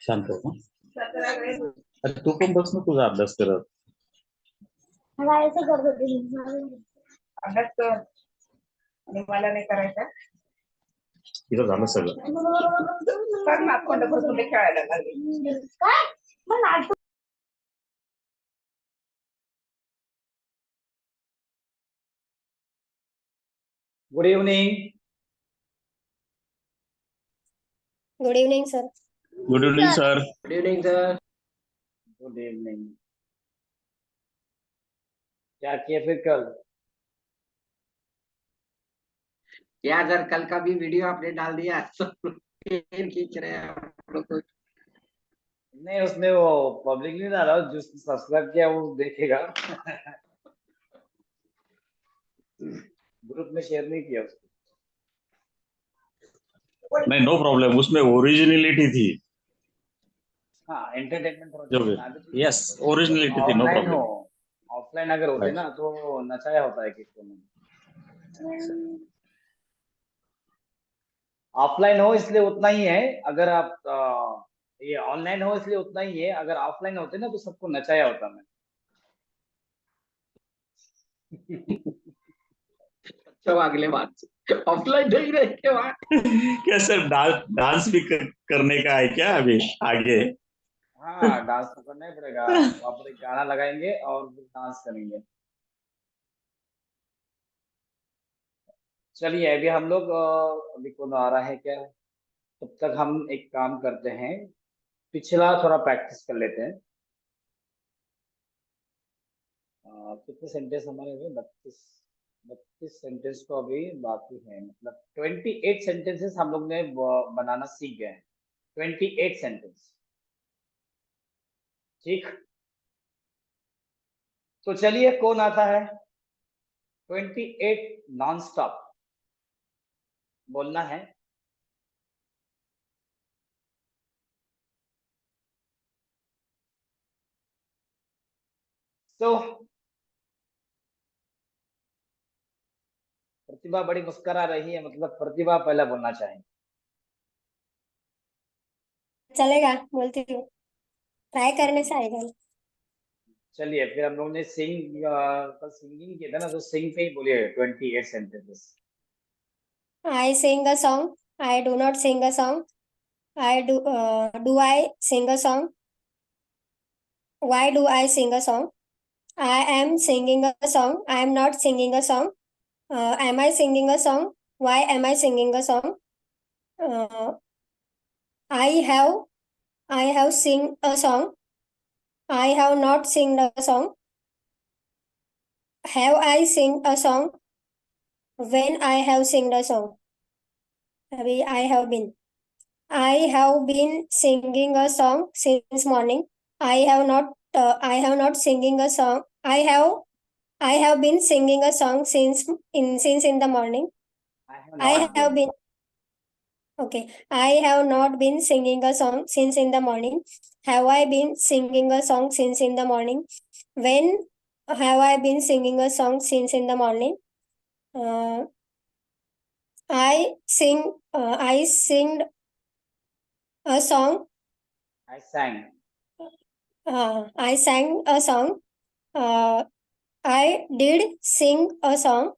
शांत हो. अरे तू पण बस ना तुझा अभ्यास करत. अभ्यास कर आणि मला नाही करायचा. तिथं झालं सगळं. कर ना, कोंडा खेळायला लागले. Good evening. Good evening sir. Good evening sir. Good evening sir. Good evening. क्या किया फिर कल? यार सर, कल का भी वीडियो आपने डाल दिया तो फिर खींच रहे हैं आप लोग को। नहीं, उसने वो पब्लिक नहीं डाला, जिसने सब्सक्राइब किया वो देखेगा. ग्रुप में शेयर नहीं किया उसको. नहीं, नो प्रॉब्लम. उसमें ओरिजिनलिटी थी. हाँ, एंटरटेनमेंट जो भी. यस, ओरिजिनलिटी थी. नो ऑनलाइन हो, प्रॉब्लम. ऑफलाइन अगर होते ना तो नचाया होता है किसको नहीं. ऑफलाइन हो इसलिए उतना ही है. अगर आप ये ऑनलाइन हो इसलिए उतना ही है. अगर ऑफलाइन होते ना तो सबको नचाया होता मैं. अच्छा, अगले बात ऑफलाइन नहीं रहे के बाद क्या सर, डांस भी करने का है क्या अभी आगे? हाँ, डांस तो करना ही पड़ेगा. वहाँ पर एक गाना लगाएंगे और फिर डांस करेंगे. चलिए, अभी हम लोग अभी कौन आ रहा है क्या? तब तक हम एक काम करते हैं, पिछला थोड़ा प्रैक्टिस कर लेते हैं. कितने सेंटेंस हमारे हुए? 32 सेंटेंस तो अभी बाकी है. मतलब 28 सेंटेंसेस हम लोग ने बनाना सीख गए हैं. 28 सेंटेंस. ठीक. तो चलिए, कौन आता है? 28 नॉन स्टॉप बोलना है. तो प्रतिभा बड़ी मुस्कुरा रही है, मतलब प्रतिभा पहला बोलना चाहेंगे. चलेगा, बोलती हूँ. ट्राई करने से आएगा. चलिए, फिर हम लोग ने कल सिंगिंग किया था ना, तो सिंग पे ही बोलिए 28 sentences. I sing a song. I do not sing a song. I do. Do I sing a song? Why do I sing a song? I am singing a song. I am not singing a song. Am I singing a song? Why am I singing a song? Uh, I have. I have sing a song. I have not sing a song. Have I sing a song? When I have sing a song. Abhi I have been. I have been singing a song since morning. I have not. I have not singing a song. I have been singing a song since in the morning. I have been. Okay. I have not been singing a song since in the morning. Have I been singing a song since in the morning? When have I been singing a song since in the morning? I sing. I sing a song. I sang. I sang a song. I did sing a song.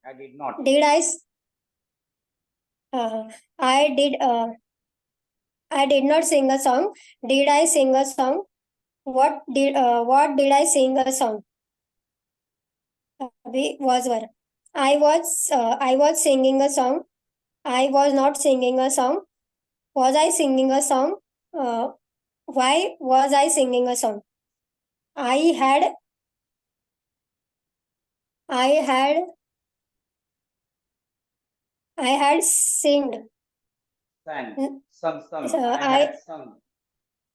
I did not. Did I? I did. I did not sing a song. Did I sing a song? What did I sing a song? Was were. I was singing a song. I was not singing a song. Was I singing a song? Why was I singing a song? I had singed. Sang. Sung. I had sung.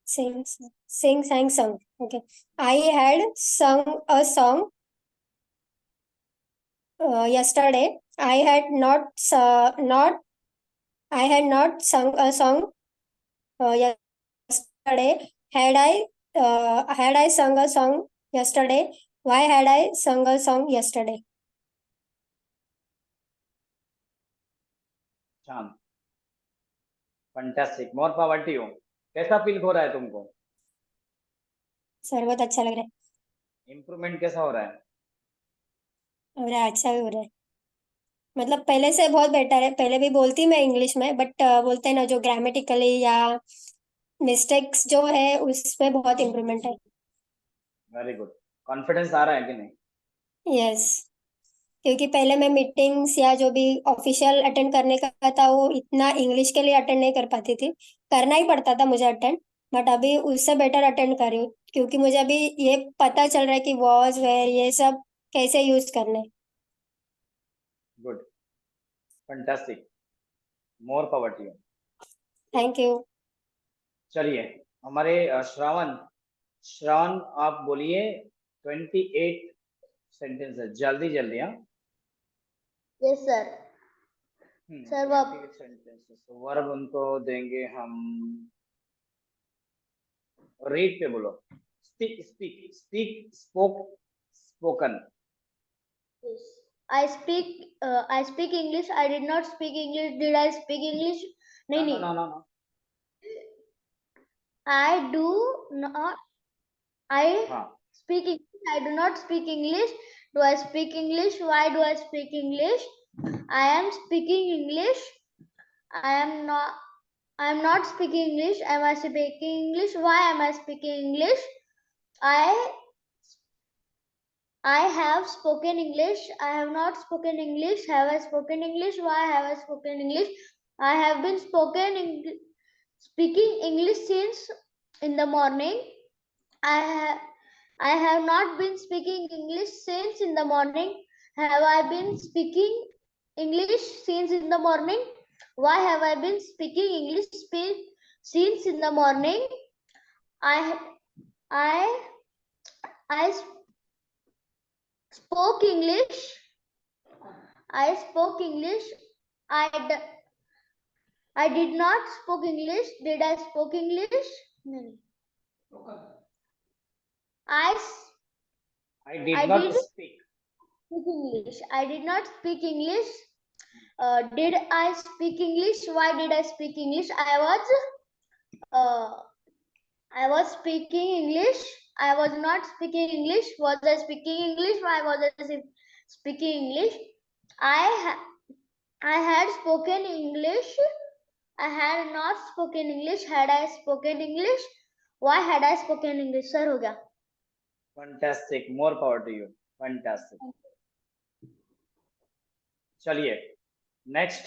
sang sung. Okay. I had sung a song yesterday. I had not sung a song yesterday. Had I sung a song yesterday? Why had I sung a song yesterday? शांत, fantastic, more power to you. कैसा feel हो रहा है तुमको? Sir बहुत अच्छा लग रहा है। इम्प्रूवमेंट कैसा हो रहा है? हो रहा है, अच्छा भी हो रहा है। मतलब पहले से बहुत बेटर है। पहले भी बोलती मैं इंग्लिश में, बट बोलते हैं ना जो ग्रामेटिकली या मिस्टेक्स जो है उसमें बहुत इम्प्रूवमेंट है। Very good. कॉन्फिडेंस आ रहा है कि नहीं? यस, क्योंकि पहले मैं मीटिंग्स या जो भी ऑफिशियल अटेंड करने का था वो इतना इंग्लिश के लिए अटेंड नहीं कर पाती थी। करना ही पड़ता था मुझे अटेंड, बट अभी उससे बेटर अटेंड कर रही हूँ, क्योंकि मुझे अभी ये पता चल रहा है कि वॉज वेयर ये सब कैसे यूज करने। Good, fantastic, more power to you. Thank you. चलिए, हमारे श्रावण श्रावण आप बोलिए 28 सेंटेंसेस, जल्दी जल्दी। हाँ यस सर। सर, वो 28 सेंटेंसेस। वर्ब उनको देंगे हम। रीड पे बोलो। Speak speak speak, spoke, spoken. I speak English. I did not speak English. Did I speak English? No नहीं नो नहीं। No no. I do not. I हाँ, speak English. I do not speak English. Do I speak English? Why do I speak English? I am speaking English. I am not. I am not speaking English. Am I speaking English? Why am I speaking English? I have spoken English. I have not spoken English. Have I spoken English? Why have I spoken English? I have been speaking English since in the morning. I have not been speaking English since in the morning. Have I been speaking English since in the morning? Why have I been speaking English since in the morning? I spoke English. I spoke English. I did not spoke English. Did I spoke English? No. I did not did speak. speak English. I did not speak English. Did I speak English? Why did I speak English? I was speaking English. I was not speaking English. Was I speaking English? Why was I speaking English? I had spoken English. I had not spoken English. Had I spoken English? Why had I spoken English? Sir, हो गया. Fantastic, more power to you. Fantastic. चलिए, next.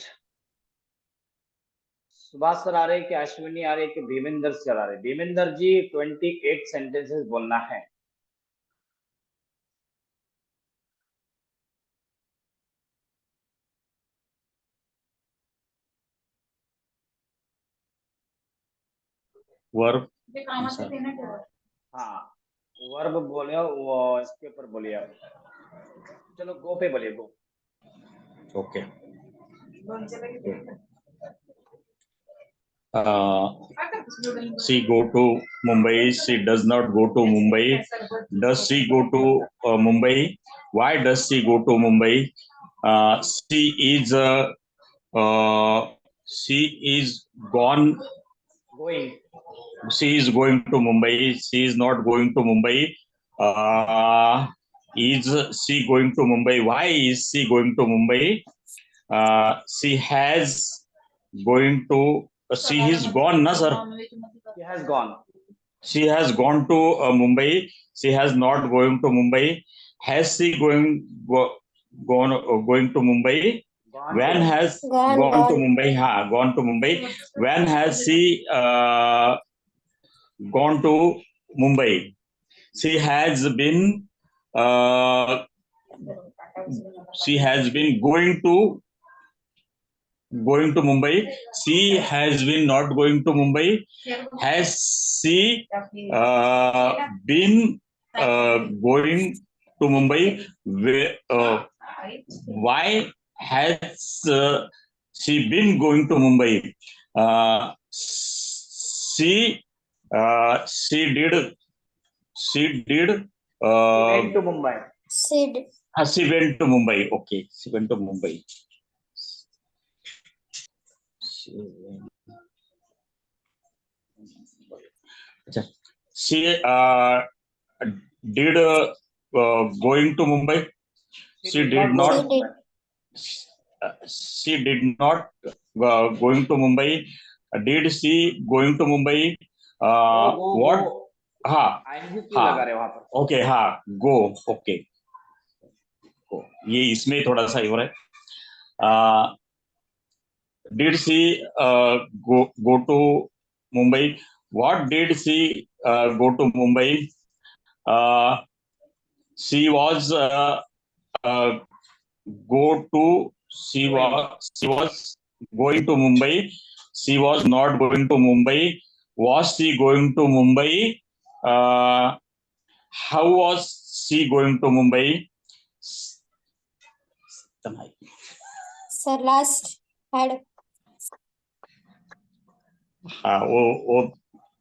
Subhash sir आ रहे कि अश्विनी आ रही कि Bhimendra sir आ रहे? भीमेंद्र जी 28 sentences बोलना है। वर्ब। हाँ, वर्ब बोलिए, वो इसके ऊपर बोलिए। चलो गो पे बोलिए, गो। Okay. She go to Mumbai. She does not go to Mumbai. Does she go to Mumbai? Why does she go to Mumbai? She is gone. Going. She is going to Mumbai. She is not going to Mumbai. Is she going to Mumbai? Why is she going to Mumbai? She has going to. She is gone, na sir? She has gone. She has gone to Mumbai. She has not going to Mumbai. Has she going to Mumbai? When has gone to Mumbai? Ha, gone to Mumbai. When has she gone to Mumbai? She has been going to Mumbai. She has been not going to Mumbai. Has she been going to Mumbai? Why has she been going to Mumbai? she did Went to Mumbai. She did. she went to Mumbai. Okay, she went to Mumbai. She went- अच्छा, she did going to Mumbai. She did go not. to Mumbai. She did not going to Mumbai. Did she going to Mumbai? Go, What? go. हाँ ING क्यों हाँ लगा रहे हो वहां पर? Okay हाँ गो ओके गो ये इसमें थोड़ा सा हो रहा है. Did she go to Mumbai? What did she go to Mumbai? She was go to she was going to Mumbai. She was not going to Mumbai. Was she going to Mumbai? How was she going to Mumbai? Sir, last had. हाँ वो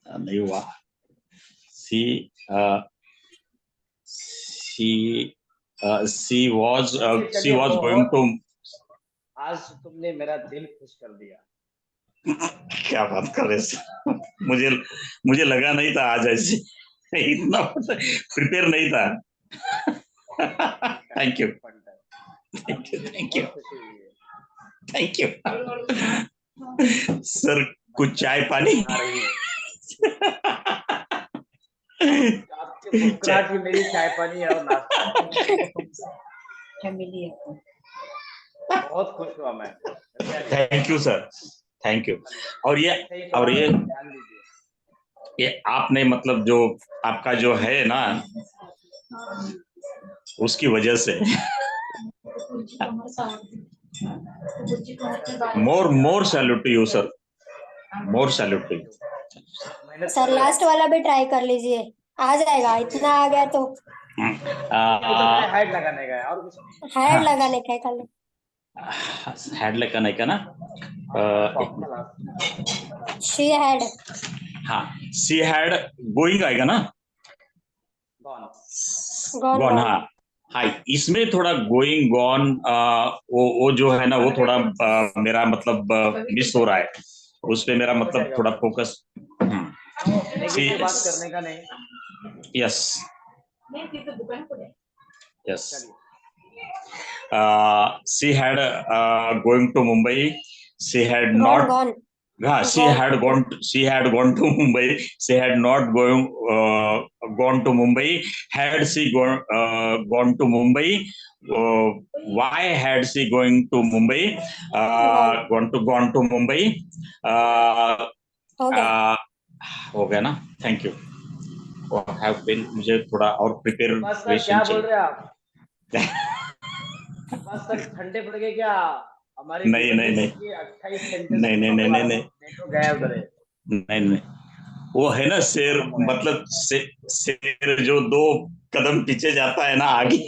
नहीं हुआ. She was going to. आज तुमने मेरा दिल खुश कर दिया. क्या बात कर रहे हैं? मुझे लगा नहीं था आज ऐसे इतना प्रिपेयर नहीं था. Thank you thank you sir कुछ चाय पानी. आपके मुस्कुराहट की मेरी चाय पानी और नाश्ता बहुत खुश हुआ मैं. Thank you sir thank you. और ये आपने मतलब जो आपका जो है ना उसकी वजह से more salute to you sir. More salute to you. Sir last वाला भी ट्राई कर लीजिए, आ जाएगा. इतना आ गया तो हेड लगाने का है और कुछ हेड लगाने का है खाली. हैड लगाने का ना. She had. हाँ सी हैड गोइंग आएगा ना. गॉन गॉन हाँ हाँ इसमें थोड़ा गोइंग गॉन वो जो है ना वो थोड़ा मेरा मतलब मिस हो रहा है. उस पे मेरा मतलब थोड़ा फोकस. नेगेटिव बात करने का नहीं. Yes yes. she had going to Mumbai. She had not Gone. she had gone to Mumbai. She had not gone to Mumbai. Had she gone to Mumbai? Why had she going to Mumbai? Gone to Mumbai. हो गया ना. Thank you. Have been मुझे थोड़ा और prepare क्या बोल रहे हैं आप? बस सर ठंडे पड़ गए क्या हमारे? नहीं 28 सेंटेंस नहीं तो गया उधर है. नहीं वो है ना शेर मतलब शेर जो 2 कदम पीछे जाता है ना आगे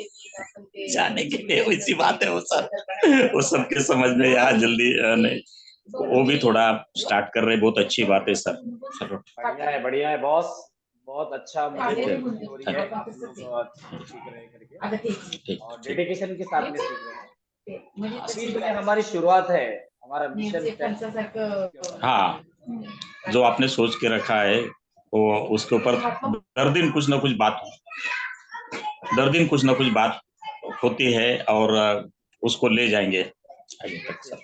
जाने के लिए वैसी बात है वो सर. वो सबके समझ में यार जल्दी नहीं. वो भी थोड़ा स्टार्ट कर रहे हैं. बहुत अच्छी बात है सर. बढ़िया है बॉस. बहुत अच्छा मुझे स्टोरी है. सीख रहे हैं करके और डेडिकेशन के साथ में सीख रहे हैं. अभी तो हमारी शुरुआत है. हमारा मिशन हाँ जो आपने सोच के रखा है वो उसके ऊपर दर दिन कुछ ना कुछ बात होती है और उसको ले जाएंगे आगे तक सर.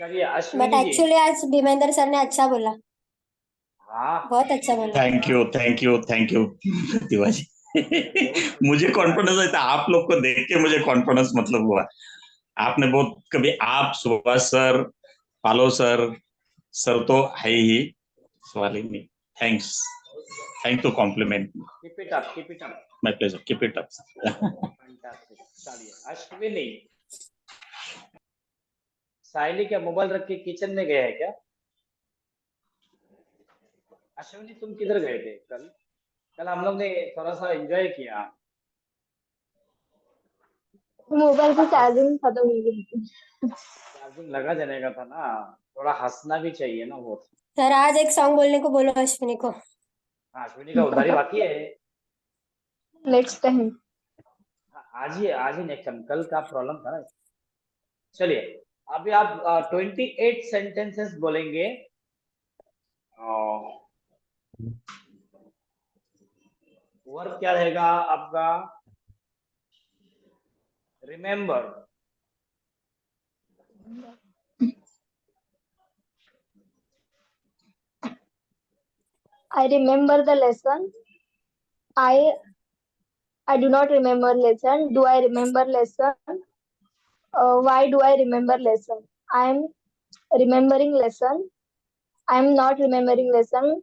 बट एक्चुअली आज भीमेंद्र सर ने अच्छा बोला. बहुत अच्छा बोला. थैंक यू प्रतिभा जी. मुझे कॉन्फिडेंस है. आप लोग को देख के मुझे कॉन्फिडेंस मतलब हुआ. आपने बहुत कभी आप सुभाष सर पालो सर तो है ही सवाल ही नहीं. Thank to compliment. Keep it up. My pleasure. Keep it up. Fantastic. चलिए अश्विनी साइली क्या मोबाइल रख के किचन में गए हैं क्या? अश्विनी तुम किधर गए थे कल हम लोग ने थोड़ा सा एंजॉय किया. मोबाइल की चार्जिंग खत्म हो गई. चार्जिंग लगा देने का था ना. थोड़ा हंसना भी चाहिए ना वो। सर आज एक सॉन्ग बोलने को बोलो अश्विनी को। हाँ, अश्विनी का उधारी बाकी है। Next time. हाँ, आज ही नेक्स्ट टाइम, कल का प्रॉब्लम था ना। चलिए अभी आप 28 सेंटेंसेस बोलेंगे। वर्ब क्या रहेगा आपका? Remember. I remember the lesson. I do not remember lesson. Do I remember lesson? Why do I remember lesson? I am remembering lesson. I am not remembering lesson.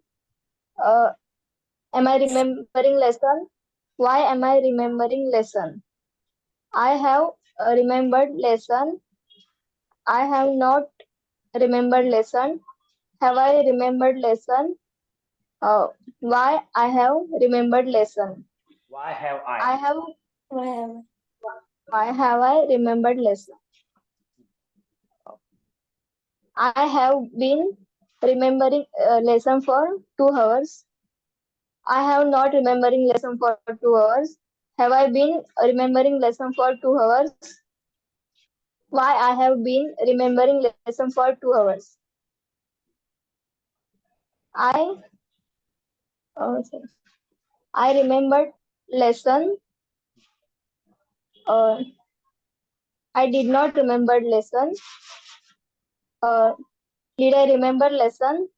Am I remembering lesson? Why am I remembering lesson? I have remembered lesson. I have not remembered lesson. Have I remembered lesson? Why I have remembered lesson? Why have I? I have. Why have I remembered lesson? I have been remembering lesson for 2 hours. I have not remembering lesson for 2 hours. Have I been remembering lesson for 2 hours? Why I have been remembering lesson for 2 hours? I sorry. I remembered lesson. I did not remember lesson. Did I remember lesson?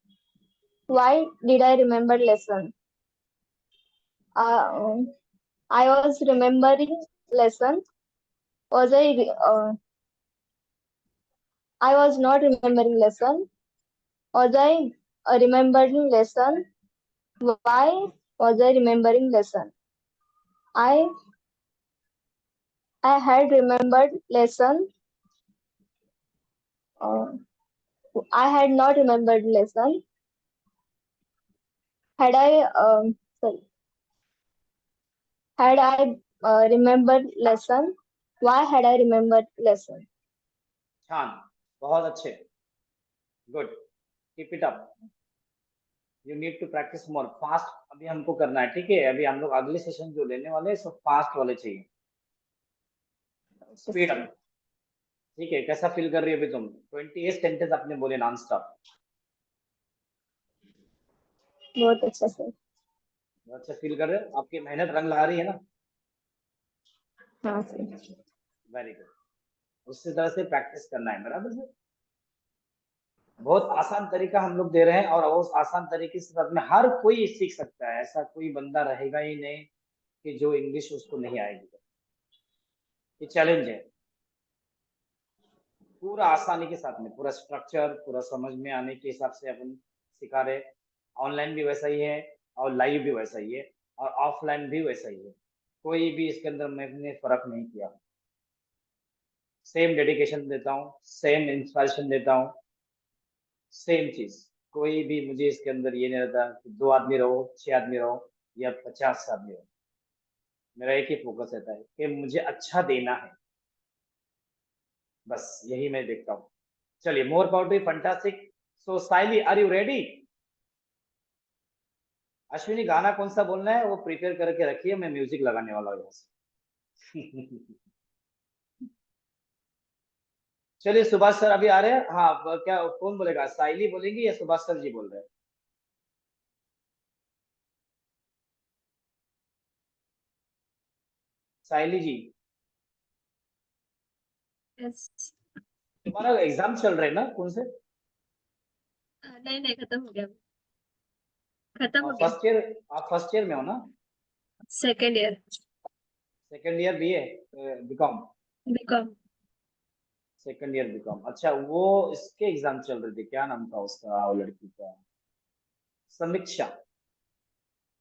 Why did I remember lesson? I was remembering lesson. Was I was not remembering lesson. Was I remembering lesson? Why was I remembering lesson? I had remembered lesson. I had not remembered lesson. Had I sorry. Had I remembered lesson? Why had I remembered lesson? छान, बहुत अच्छे, good, keep it up. You need to practice more fast. अभी हमको करना है, ठीक है? अभी हम लोग अगले सेशन जो लेने वाले हैं सब फास्ट वाले चाहिए, स्पीड अप। ठीक है, कैसा फील कर रही है अभी तुम? 28 सेंटेंस आपने बोले नॉन स्टॉप। बहुत अच्छा सर। बहुत अच्छा फील कर रहे हो, आपकी मेहनत रंग ला रही है ना? हाँ सर। वेरी गुड, उसी तरह से प्रैक्टिस करना है, बराबर से। बहुत आसान तरीका हम लोग दे रहे हैं, और उस आसान तरीके से साथ में हर कोई सीख सकता है। ऐसा कोई बंदा रहेगा ही नहीं कि जो इंग्लिश उसको नहीं आएगी। ये चैलेंज है, पूरा आसानी के साथ में, पूरा स्ट्रक्चर, पूरा समझ में आने के हिसाब से अपन सिखा रहे। ऑनलाइन भी वैसा ही है और लाइव भी वैसा ही है और ऑफलाइन भी वैसा ही है। कोई भी इसके अंदर मैंने फर्क नहीं किया। सेम डेडिकेशन देता हूँ, सेम इंस्पिरेशन देता हूँ, सेम चीज। कोई भी मुझे इसके अंदर ये नहीं रहता कि 2 आदमी रहो, 6 आदमी रहो या 50 आदमी रहो। मेरा एक ही फोकस रहता है कि मुझे अच्छा देना है, बस यही मैं देखता हूँ। चलिए, more power to, fantastic. So Saili, are you ready? Ashwini, गाना कौन सा बोलना है वो प्रिपेयर करके रखिए, मैं म्यूजिक लगाने वाला हूँ यहाँ से। चलिए, सुभाष सर अभी आ रहे हैं। हाँ, क्या कौन बोलेगा? साइली बोलेंगी या सुभाष सर जी बोल रहे हैं? साइली जी, यस। तुम्हारा एग्जाम चल रहे हैं ना? कौन से? नहीं नहीं, खत्म हो गया, खत्म हो गया। First year? आप फर्स्ट ईयर में हो ना? Second year, second year BA BCom? BCom. Second year BCom, अच्छा। वो इसके एग्जाम चल रहे थे, क्या नाम था उसका, वो लड़की का? समीक्षा।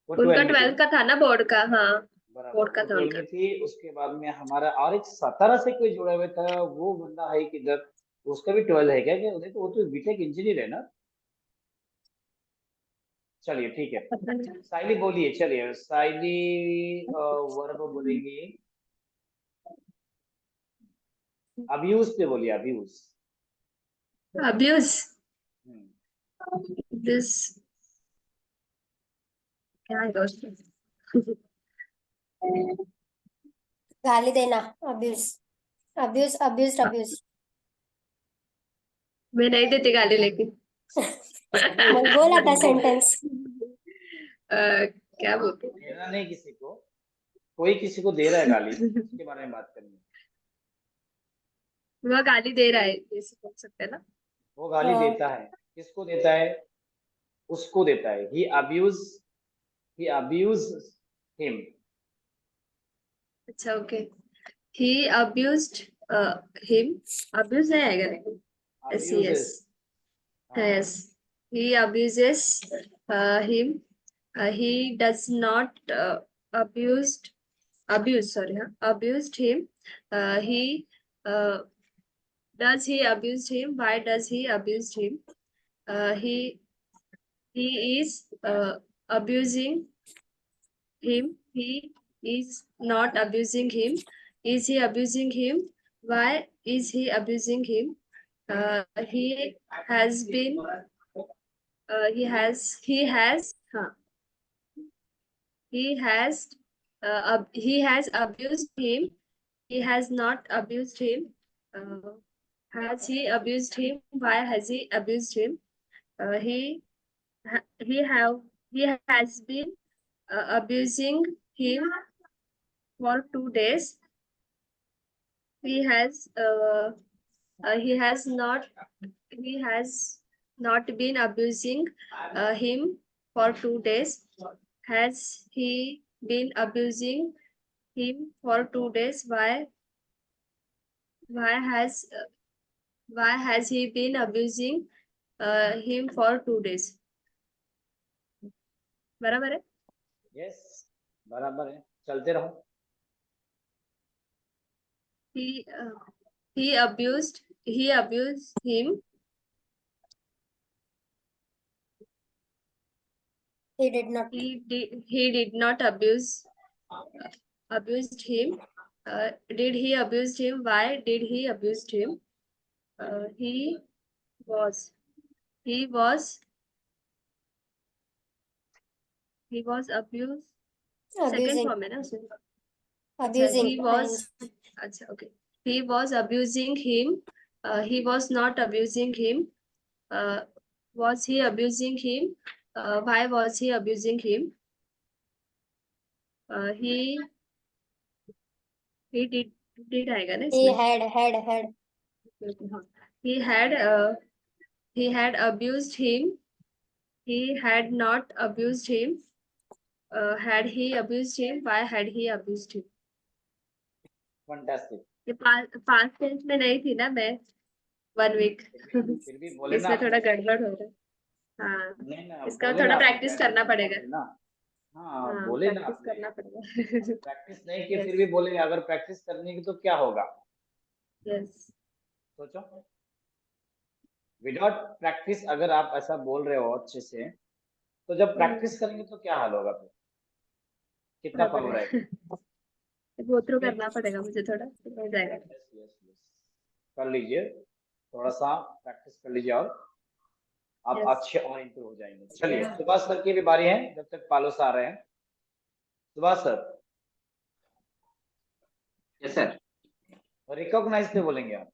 वो उनका 12 में थी 12th ना? का था ना, बोर्ड का। हाँ, बराबर, बोर्ड का वो था 12 उनका। में थी। उसके बाद में हमारा और एक 17 से कोई जुड़ा हुआ था, वो बंदा है किधर? उसका भी 12 है क्या? नहीं तो वो तो बीटेक इंजीनियर है ना? चलिए ठीक है, पता नहीं। साइली बोलिए। चलिए साइली वर्ब बोलेंगी। अब्यूज पे बोलिए, अब्यूज। अब्यूज। This क्या है दोस्त? गाली देना, अब्यूज, अब्यूज, अब्यूज, अब्यूज। मैं नहीं देती गाली लेकिन मग बोल आता सेंटेन्स। क्या बोलते हैं? देना नहीं किसी को, कोई किसी को दे रहा है गाली, उसके बारे में बात करनी है। वह गाली दे रहा है, ऐसे बोल सकते हैं ना? वो गाली हाँ। देता है, किसको देता है? उसको देता है। he abused him। अच्छा, okay. he abused him, abuse नहीं आएगा लेकिन abuses। yes, हाँ, yes, he abuses him, he does not abused him, he does he abused him, why does he abused him, he is abusing him, he is not abusing him, is he abusing him, why is he abusing him, he has been he has he has abused him, he has not abused him, has he abused him, why has he abused him, he has been abusing him for 2 days, he has not been abusing him for 2 days, has he been abusing him for 2 days, why has he been abusing him for 2 days? बराबर है? Yes, बराबर है, चलते रहो। he abused him, He did not. he did not abused him, did he abused him, why did he abused him, he was abused, second Abusing, form है ना उसमें? अच्छा, abusing. he was, अच्छा, okay, he was abusing him, he was not abusing him, was he abusing him, why was he abusing him, he did आएगा ना He इसमें? had. हाँ, he had abused him, he had not abused him, had he abused him, why had he abused him? Fantastic. ये past tense में नहीं थी ना मैं 1 वीक फिर भी बोले ना इसमें आपने। थोड़ा गड़बड़ हो रहा है। हाँ, नहीं ना, इसका बोले थोड़ा ना आपने, प्रैक्टिस करना पड़ेगा। ना। हाँ, हाँ, बोले ना प्रैक्टिस आपने, करना पड़ेगा। प्रैक्टिस नहीं की Yes. फिर भी बोले अगर प्रैक्टिस करने की तो क्या होगा? यस, सोचो, विदाउट प्रैक्टिस अगर आप ऐसा बोल रहे हो अच्छे से, तो जब प्रैक्टिस करेंगे तो क्या हाल होगा फिर? कितना पावर है? गो थ्रू करना पड़ेगा मुझे थोड़ा, तो हो जाएगा। कर लीजिए, थोड़ा सा प्रैक्टिस कर लीजिए और आप Yes. अच्छे और इम्प्रूव हो जाएंगे। चलिए, सुभाष सर की भी बारी है, जब तक पालोस आ रहे हैं। Subhash sir. Yes sir. Recognise पे बोलेंगे आप।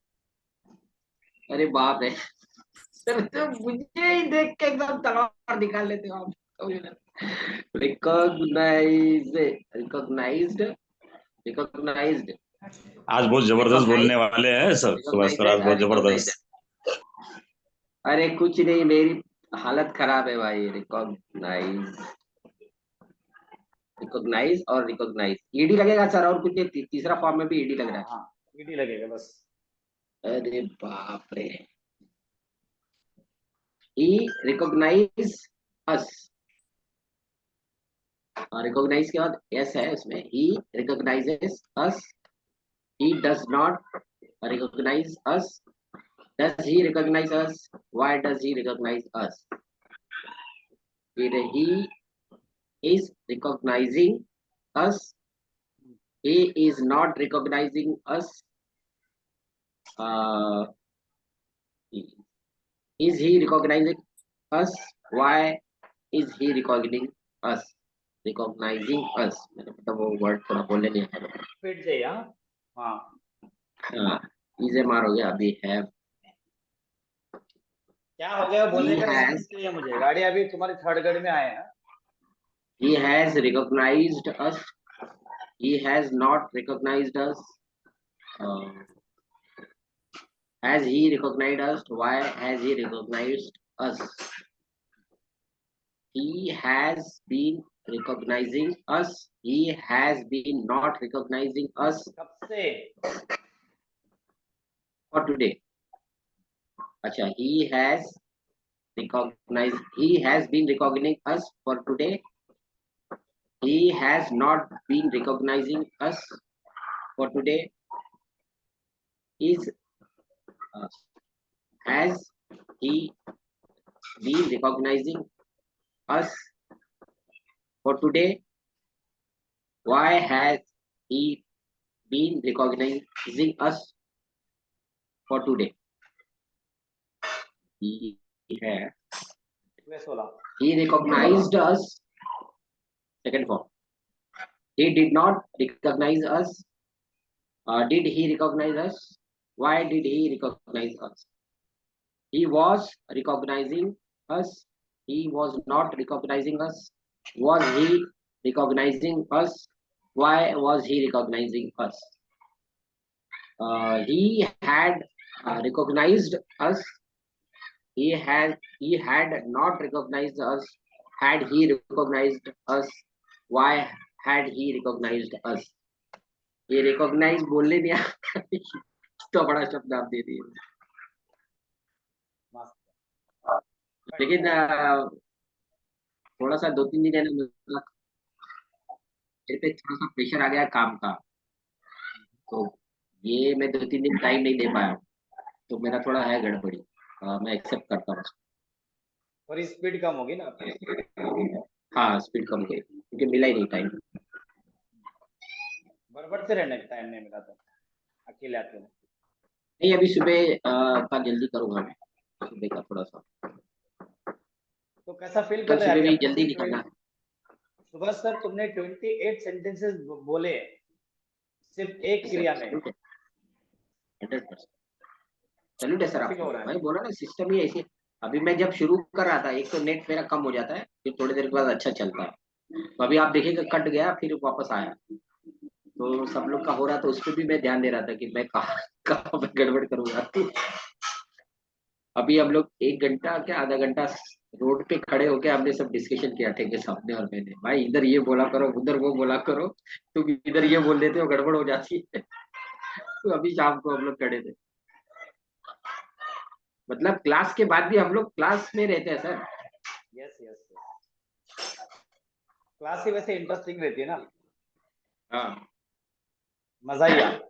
अरे बाप रे सर, तो मुझे ही देख के एकदम तलवार निकाल लेते हो आप। रिकॉग्नाइज्ड रिकॉग्नाइज्ड रिकॉग्नाइज्ड आज बहुत जबरदस्त बोलने वाले हैं सर, सुभाष सर आज बहुत जबरदस्त। अरे कुछ नहीं, मेरी हालत खराब है भाई। रिकॉग्नाइज और रिकॉग्नाइज ईडी लगेगा सर, और कुछ नहीं, तीसरा फॉर्म में भी ईडी लग रहा है। हाँ, ईडी लगेगा बस। अरे बाप रे। ही रिकॉग्नाइज अस, रिकॉग्नाइज के बाद एस है उसमें। He recognises us, he does not recognise us, does he recognise us, why does he recognise us, फिर he is recognising us, he is not recognizing us, is he recognizing us? Why is he recognizing us? Recognizing us. मैंने मतलब वो word थोड़ा बोलने नहीं आया। Fit चाहिए हाँ हाँ, इसे मारोगे अभी है। क्या हो गया बोलने He का has- स्पीड चाहिए मुझे। गाड़ी अभी तुम्हारी थर्ड गाड़ी में आए हैं। He has recognized us. He has not recognized us. Has he recognized us? Why has he recognized us? He has been recognizing us. He has been not recognizing us कब से? for today. अच्छा, he has recognized. He has been recognizing us for today. He has not been recognizing us for today. Is has he been recognizing us for today? Why has he been recognizing us for today? He has. He recognized us. Second form. He did not recognize us. Did he recognize us? Why did he recognize us? He was recognizing us. He was not recognizing us. Was he recognizing us? Why was he recognizing us? He had recognized us. He had not recognized us. Had he recognized us? Why had he recognized us? ये recognize बोलने नहीं आता तो बड़ा शब्द आप दे दिए। लेकिन थोड़ा सा 2-3 दिन है ना, मेरे पे थोड़ा सा प्रेशर आ गया काम का, तो ये मैं 2-3 दिन टाइम नहीं दे पाया, तो मेरा थोड़ा है गड़बड़ी। मैं एक्सेप्ट करता हूँ। थोड़ी स्पीड कम होगी ना। हाँ, स्पीड कम गई क्योंकि मिला ही नहीं टाइम। बराबर से रहने का टाइम नहीं मिला तो अकेले नहीं, अभी सुबह का जल्दी करूंगा मैं, सुबह का थोड़ा सा। तो कैसा फील कल कर रहे सुबह भी हैं? जल्दी निकलना है। सुबह सर तुमने 28 सेंटेंसेस बोले सिर्फ एक क्रिया में। 100% सैल्यूट है सर आपको। भाई बोला ना, सिस्टम ही ऐसे। अभी मैं जब शुरू कर रहा था, एक तो नेट मेरा कम हो जाता है, फिर थोड़ी देर के बाद अच्छा चलता है। तो अभी आप देखिएगा कट गया फिर वापस आया, तो सब लोग का हो रहा था, उस पर भी मैं ध्यान दे रहा था कि मैं कहाँ पे गड़बड़ करूंगा। अभी हम लोग 1 घंटा क्या आधा घंटा रोड पे खड़े होके हमने सब डिस्कशन किया थे सामने, और मैंने भाई इधर ये बोला करो, उधर वो बोला करो, तुम इधर ये बोल देते हो, गड़बड़ हो जाती है। तो अभी शाम को हम लोग खड़े थे, मतलब क्लास के बाद भी हम लोग क्लास में रहते हैं सर। यस क्लास ही वैसे इंटरेस्टिंग रहती है ना। हाँ, मजा ही आता।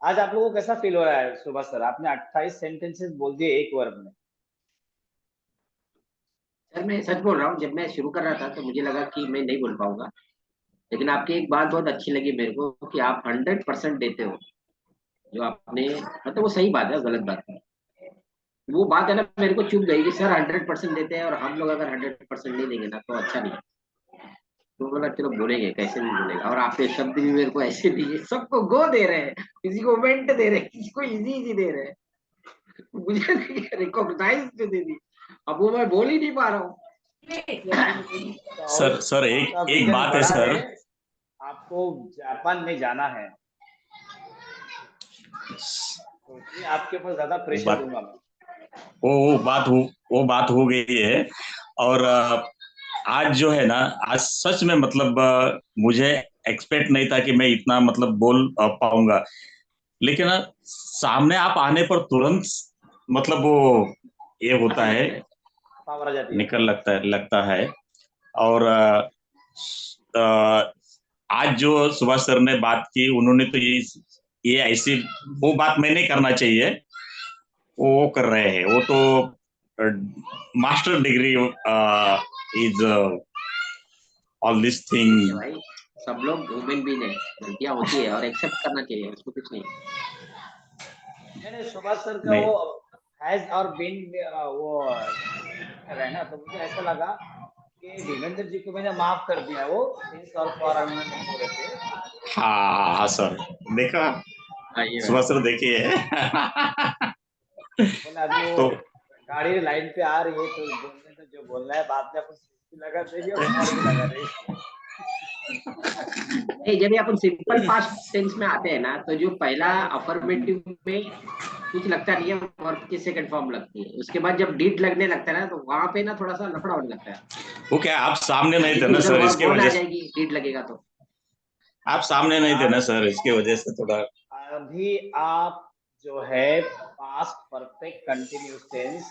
आज आप लोगों को कैसा फील हो रहा है सुबह सर? आपने 28 सेंटेंसेस बोल दिए एक वर्ग में। सर मैं सच बोल रहा हूँ, जब मैं शुरू कर रहा था तो मुझे लगा कि मैं नहीं बोल पाऊंगा, लेकिन आपकी एक बात बहुत अच्छी लगी मेरे को कि आप 100% देते हो जो आपने, मतलब वो सही बात है, गलत बात है। वो बात है ना, मेरे को चुभ गई कि सर 100% देते हैं और हम लोग अगर 100% नहीं देंगे ना तो अच्छा नहीं है। तो बोला चलो बोलेंगे, कैसे भी बोलेगा। और आपके शब्द भी मेरे को ऐसे दिए, सबको गो दे रहे हैं, किसी को वेंट दे रहे हैं, किसी को इजी दे रहे हैं, मुझे रिकॉग्नाइज दे दी। अब वो मैं बोल ही नहीं पा रहा हूँ। सर एक बात है सर, आपको जापान में जाना है तो आपके ऊपर ज्यादा प्रेशर दूंगा मैं। वो बात हो गई है। और आज जो है ना, आज सच में मतलब मुझे एक्सपेक्ट नहीं था कि मैं इतना मतलब बोल पाऊंगा, लेकिन सामने आप आने पर तुरंत मतलब वो ये होता है, निकल लगता है। और आज जो सुभाष सर ने बात की, उन्होंने तो ये ऐसी वो बात मैं नहीं करना चाहिए, वो कर रहे हैं। वो तो master degree is all this thing. भाई सब लोग ह्यूमन बीइंग है, गलतियां होती है और एक्सेप्ट करना चाहिए, उसको कुछ नहीं। मैंने सुभाष सर का वो हैज और बीन वो कर रहे हैं ना, तो मुझे ऐसा लगा कि देवेंद्र जी को मैंने माफ कर दिया, वो सिंस और फॉर उन्होंने बोले थे। हाँ सर, देखा आइए सुभाष सर, देखिए। बोला अभी वो तो गाड़ी लाइन पे आ रही है तो बोलने तो जो बोलना है, बाद में अपन भी लगा देंगे और फॉर भी लगा देंगे। नहीं, जब भी अपन सिंपल पास्ट टेंस में आते हैं ना, तो जो पहला अफर्मेटिव में कुछ लगता नहीं है, वर्ब की सेकंड फॉर्म लगती है। उसके बाद जब डीड लगने लगता है ना, तो वहां पे ना थोड़ा सा लफड़ा होने लगता है। वो क्या आप सामने नहीं थे ना उधर सर, वर्ब इसके वन आ वजह से। जाएगी डीड लगेगा तो। आप सामने नहीं थे ना सर, इसके वजह से थोड़ा। अभी आप जो है पास्ट परफेक्ट कंटिन्यूस टेंस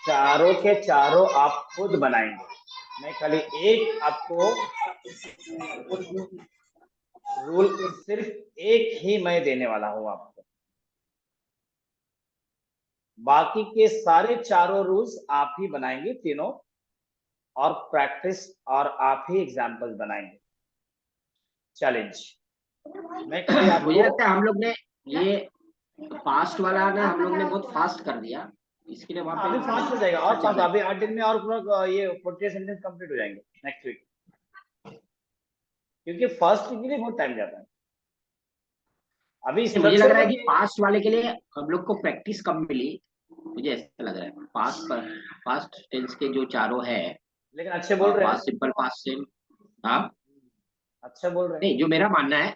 चारों के चारों आप खुद बनाएंगे। मैं खाली एक आपको रूल सिर्फ एक ही मैं देने वाला हूं आपको, बाकी के सारे चारों रूल्स आप ही बनाएंगे तीनों, और प्रैक्टिस और आप ही एग्जाम्पल्स बनाएंगे। चैलेंज मैं खाली मुझे आपको लगता है हम लोग ने ये पास्ट वाला ना, हम लोग ने बहुत फास्ट कर दिया, इसके लिए वहां अभी पे फास्ट हो जाएगा और अच्छा फास्ट, अभी 8 दिन में और पूरा ये 40 सेंटेंस कंप्लीट हो जाएंगे नेक्स्ट वीक, क्योंकि फर्स्ट के लिए बहुत टाइम जाता है। अभी मुझे लग रहा है स्ट्रक्चर कि पास्ट वाले के लिए हम लोग को प्रैक्टिस कम मिली, मुझे ऐसा लग रहा है। पास्ट टेंस के जो चारों है, लेकिन अच्छे बोल रहे हैं, पास्ट सिंपल, पास्ट टेंस। हाँ, अच्छा बोल रहे हैं। नहीं, जो मेरा मानना है,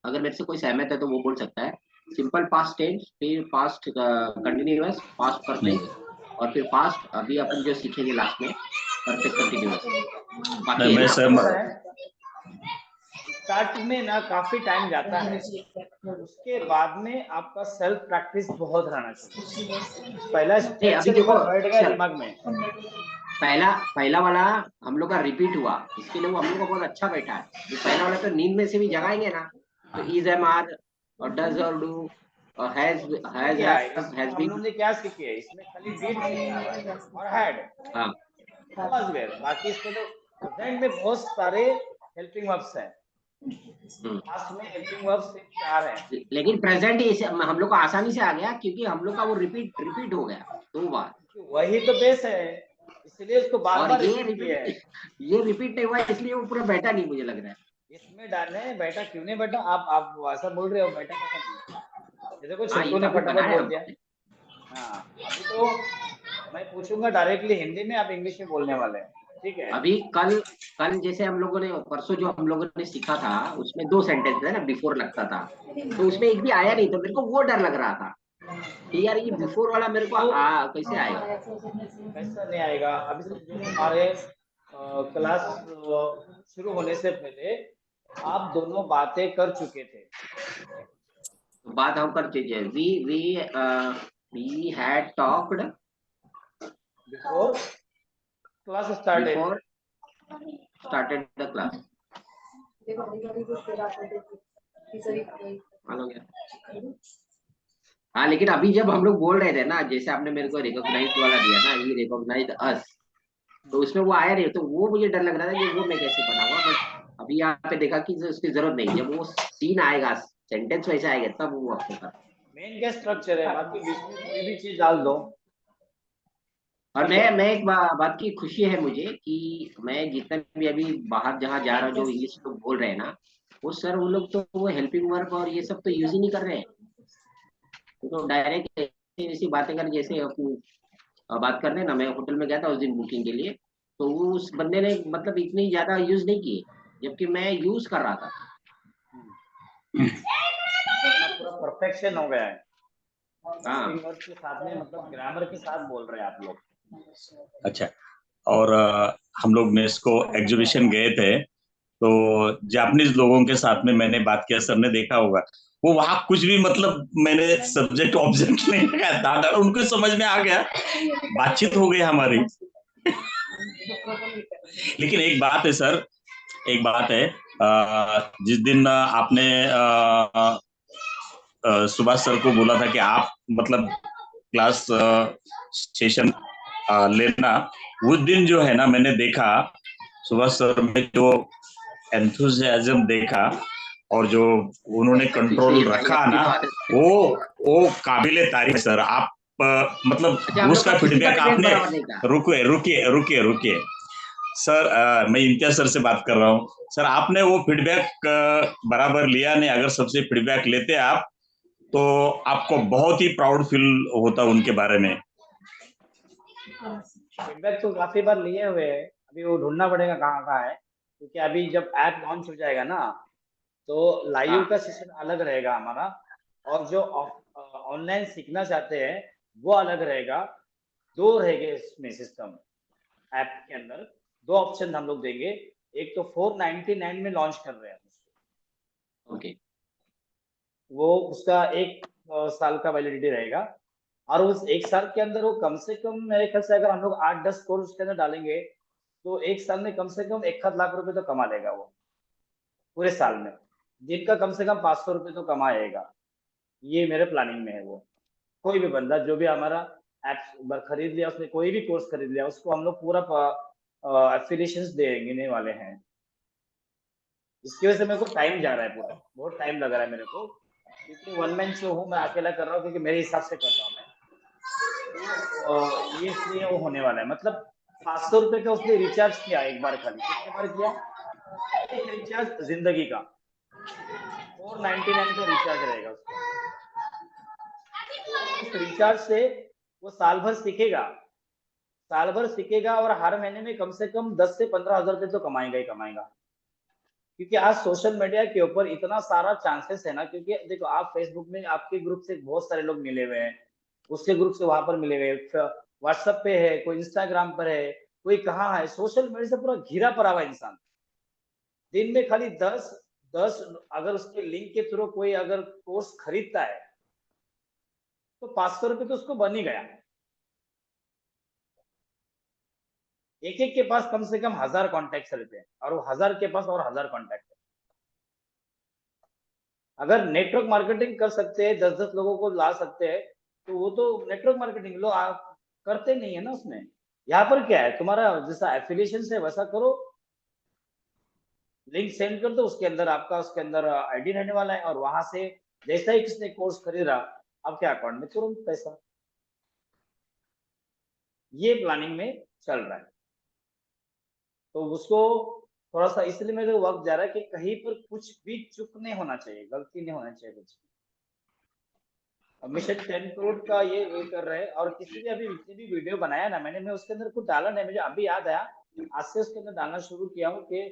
अगर मेरे से कोई सहमत है तो वो बोल सकता है। सिंपल पास्ट टेंस, फिर पास्ट कंटिन्यूअस, पास्ट परफेक्ट, और फिर पास्ट अभी अपन जो सीखेंगे लास्ट में परफेक्ट कंटिन्यूअस। बाकी है मैं ना? सर, स्टार्ट में ना काफी टाइम जाता है, उसके बाद में आपका सेल्फ प्रैक्टिस बहुत रहना चाहिए। पहला नहीं, अभी स्ट्रक्चर एक देखो, बार बैठ गया दिमाग में, पहला वाला हम लोग का रिपीट हुआ, इसके लिए वो हम लोग का बहुत अच्छा बैठा है। तो पहला वाला तो नींद में से भी जगाएंगे ना, तो इज, एम, आर और डज और डू और हैज क्या है हैज हम बीन। लोग ने क्या सीखे है इसमें, खाली डीड सीखा है और हैड, हाँ, समझ गए। बाकी इसमें तो प्रेजेंट में बहुत सारे हेल्पिंग वर्ब्स हैं, पास्ट में हेल्पिंग वर्ब्स सिर्फ 4 हैं। लेकिन प्रेजेंट हम लोग को आसानी से आ गया, क्योंकि हम लोग का वो रिपीट हो गया 2 बार। वही तो बेस है, इसलिए उसको बार और बार ये रिपीट किया है। रिपीट नहीं हुआ, इसलिए वो पूरा बैठा नहीं, मुझे लग रहा है। इसमें डालने बेटा क्यों नहीं बेटा, आप ऐसा बोल रहे हो, बेटा कैसा नहीं, जैसे कोई हाँ, ये छोटू तो ने अभी फटाफट बनाया बोल दिया। हाँ, अभी तो मैं पूछूंगा डायरेक्टली हिंदी में, आप इंग्लिश में बोलने वाले हैं, ठीक है। अभी कल जैसे हम लोगों ने परसों जो हम लोगों ने सीखा था, उसमें 2 सेंटेंस है ना, बिफोर लगता था, तो उसमें एक भी आया नहीं, तो मेरे को वो डर लग रहा था कि यार ये बिफोर वाला मेरे को कैसे आएगा। कैसा नहीं आएगा, अभी तो जो हमारे क्लास शुरू होने से पहले आप दोनों बातें कर चुके थे। तो बात हम कर चुके हैं, we had talked before class started. Before started the class. हाँ, लेकिन अभी जब हम लोग बोल रहे थे ना, जैसे आपने मेरे को रिकॉग्नाइज वाला दिया ना, ये रिकॉग्नाइज अस, तो उसमें वो आया नहीं, तो वो मुझे डर लग रहा था कि वो मैं कैसे बनाऊंगा। बट अभी यहाँ पे देखा कि उसकी जरूरत नहीं, जब वो सीन आएगा, सेंटेंस वैसे आएगा, तब वो आपको कर। मेन क्या स्ट्रक्चर है, बाकी बीच में कोई भी चीज डाल दो। और मैं एक बात की खुशी है मुझे कि मैं जितना भी अभी बाहर जहाँ जा रहा हूँ, जो इंग्लिश लोग बोल रहे हैं ना, वो सर वो लोग तो वो हेल्पिंग वर्ब और ये सब तो यूज ही नहीं कर रहे हैं। तो डायरेक्ट ऐसी बातें कर, जैसे बात कर रहे हैं ना, मैं होटल में गया था उस दिन बुकिंग के लिए, तो वो उस बंदे ने मतलब इतनी ज्यादा यूज नहीं किए, जबकि मैं यूज कर रहा था। पूरा परफेक्शन हो गया है, हाँ, के साथ में, मतलब ग्रामर के साथ बोल रहे हैं आप लोग। अच्छा। और हम लोग नेस्को एग्जीबिशन गए थे, तो जापानीज लोगों के साथ में मैंने बात किया, सर ने देखा होगा, वो वहां कुछ भी मतलब मैंने सब्जेक्ट ऑब्जेक्ट नहीं लगाया था, उनको समझ में आ गया, बातचीत हो गई हमारी। लेकिन एक बात है सर, एक बात है, जिस दिन आपने सुभाष सर को बोला था कि आप मतलब क्लास सेशन लेना, उस दिन जो है ना, मैंने देखा सुभाष सर में जो एंथुजियाज्म देखा, और जो उन्होंने कंट्रोल रखा ना, वो काबिले तारीफ सर। आप मतलब अच्छा, हम लोग उसका का किसी का फीडबैक भी rank आपने, बराबर नहीं था। रुकिए रुकिए रुकिए रुकिए सर, मैं इम्तियाज सर से बात कर रहा हूँ। सर आपने वो फीडबैक बराबर लिया नहीं। अगर सबसे फीडबैक लेते आप तो आपको बहुत ही प्राउड फील होता उनके बारे में। फीडबैक तो काफी बार लिए हुए हैं, अभी वो ढूंढना पड़ेगा कहाँ कहाँ है, क्योंकि अभी जब ऐप लॉन्च हो जाएगा ना, तो लाइव हाँ। का सेशन अलग रहेगा हमारा, और जो ऑनलाइन सीखना चाहते हैं वो अलग रहेगा। दो रहेंगे इसमें सिस्टम, ऐप के अंदर दो ऑप्शन हम लोग देंगे। एक तो 499 में लॉन्च कर रहे हैं उसको, ओके। वो उसका एक साल का वैलिडिटी रहेगा, और उस एक साल के अंदर वो कम से कम मेरे ख्याल से अगर हम लोग 8-10 कोर्स उसके अंदर डालेंगे तो एक साल में कम से कम 1 लाख रुपए तो कमा लेगा वो, पूरे साल में जिनका कम से कम 500 रुपए तो कमाएगा। ये मेरे प्लानिंग में है। वो कोई भी बंदा जो भी हमारा ऐप खरीद लिया, उसने कोई भी कोर्स खरीद लिया, उसको हम लोग पूरा एफिलिएशंस देने वाले हैं। इसकी वजह से मेरे को टाइम जा रहा है, पूरा बहुत टाइम लग रहा है मेरे को, क्योंकि वन मैन शो हूँ, मैं अकेला कर रहा हूँ, क्योंकि मेरे हिसाब से कर रहा हूँ मैं। तो ये इसलिए वो होने वाला है, मतलब 500 रुपए का उसने रिचार्ज किया एक बार, खाली कितने बार किया, एक रिचार्ज जिंदगी का 499 का रिचार्ज रहेगा उसका। उस रिचार्ज से वो साल भर सीखेगा, साल भर सीखेगा, और हर महीने में कम से कम 10 से 15 हजार रुपए तो कमाएगा ही कमाएगा। क्योंकि आज सोशल मीडिया के ऊपर इतना सारा चांसेस है ना, क्योंकि देखो आप फेसबुक में आपके ग्रुप से बहुत सारे लोग मिले हुए हैं, उसके ग्रुप से वहां पर मिले हुए, व्हाट्सएप पे है, कोई इंस्टाग्राम पर है, कोई कहाँ है, सोशल मीडिया से पूरा घिरा पड़ा हुआ है इंसान। दिन में खाली 10 अगर उसके लिंक के थ्रू कोई अगर कोर्स खरीदता है तो 500 रुपए तो उसको बन ही गया। एक एक के पास कम से कम 1000 कॉन्टेक्ट रहते हैं, और वो 1000 के पास और 1000 कॉन्टेक्ट। अगर नेटवर्क मार्केटिंग कर सकते हैं, 10-10 लोगों को ला सकते हैं, तो वो तो नेटवर्क मार्केटिंग लोग आप करते नहीं है ना उसमें। यहाँ पर क्या है, तुम्हारा जैसा एफिलिएशन है वैसा करो, लिंक सेंड कर दो, उसके अंदर आपका उसके अंदर आईडी रहने वाला है, और वहां से जैसा ही किसने कोर्स खरीदा आपके अकाउंट में तुरंत पैसा। ये प्लानिंग में चल रहा है, तो उसको थोड़ा सा इसलिए मेरे वक्त जा रहा है कि कहीं पर कुछ भी चुक नहीं होना चाहिए, गलती नहीं होना चाहिए कुछ। मिशन 10 करोड़ का ये कर रहे हैं, और किसी भी अभी जितनी भी वीडियो बनाया ना मैंने, मैं उसके अंदर कुछ डाला नहीं, मुझे अभी याद आया, आज से उसके अंदर डालना शुरू किया हूँ कि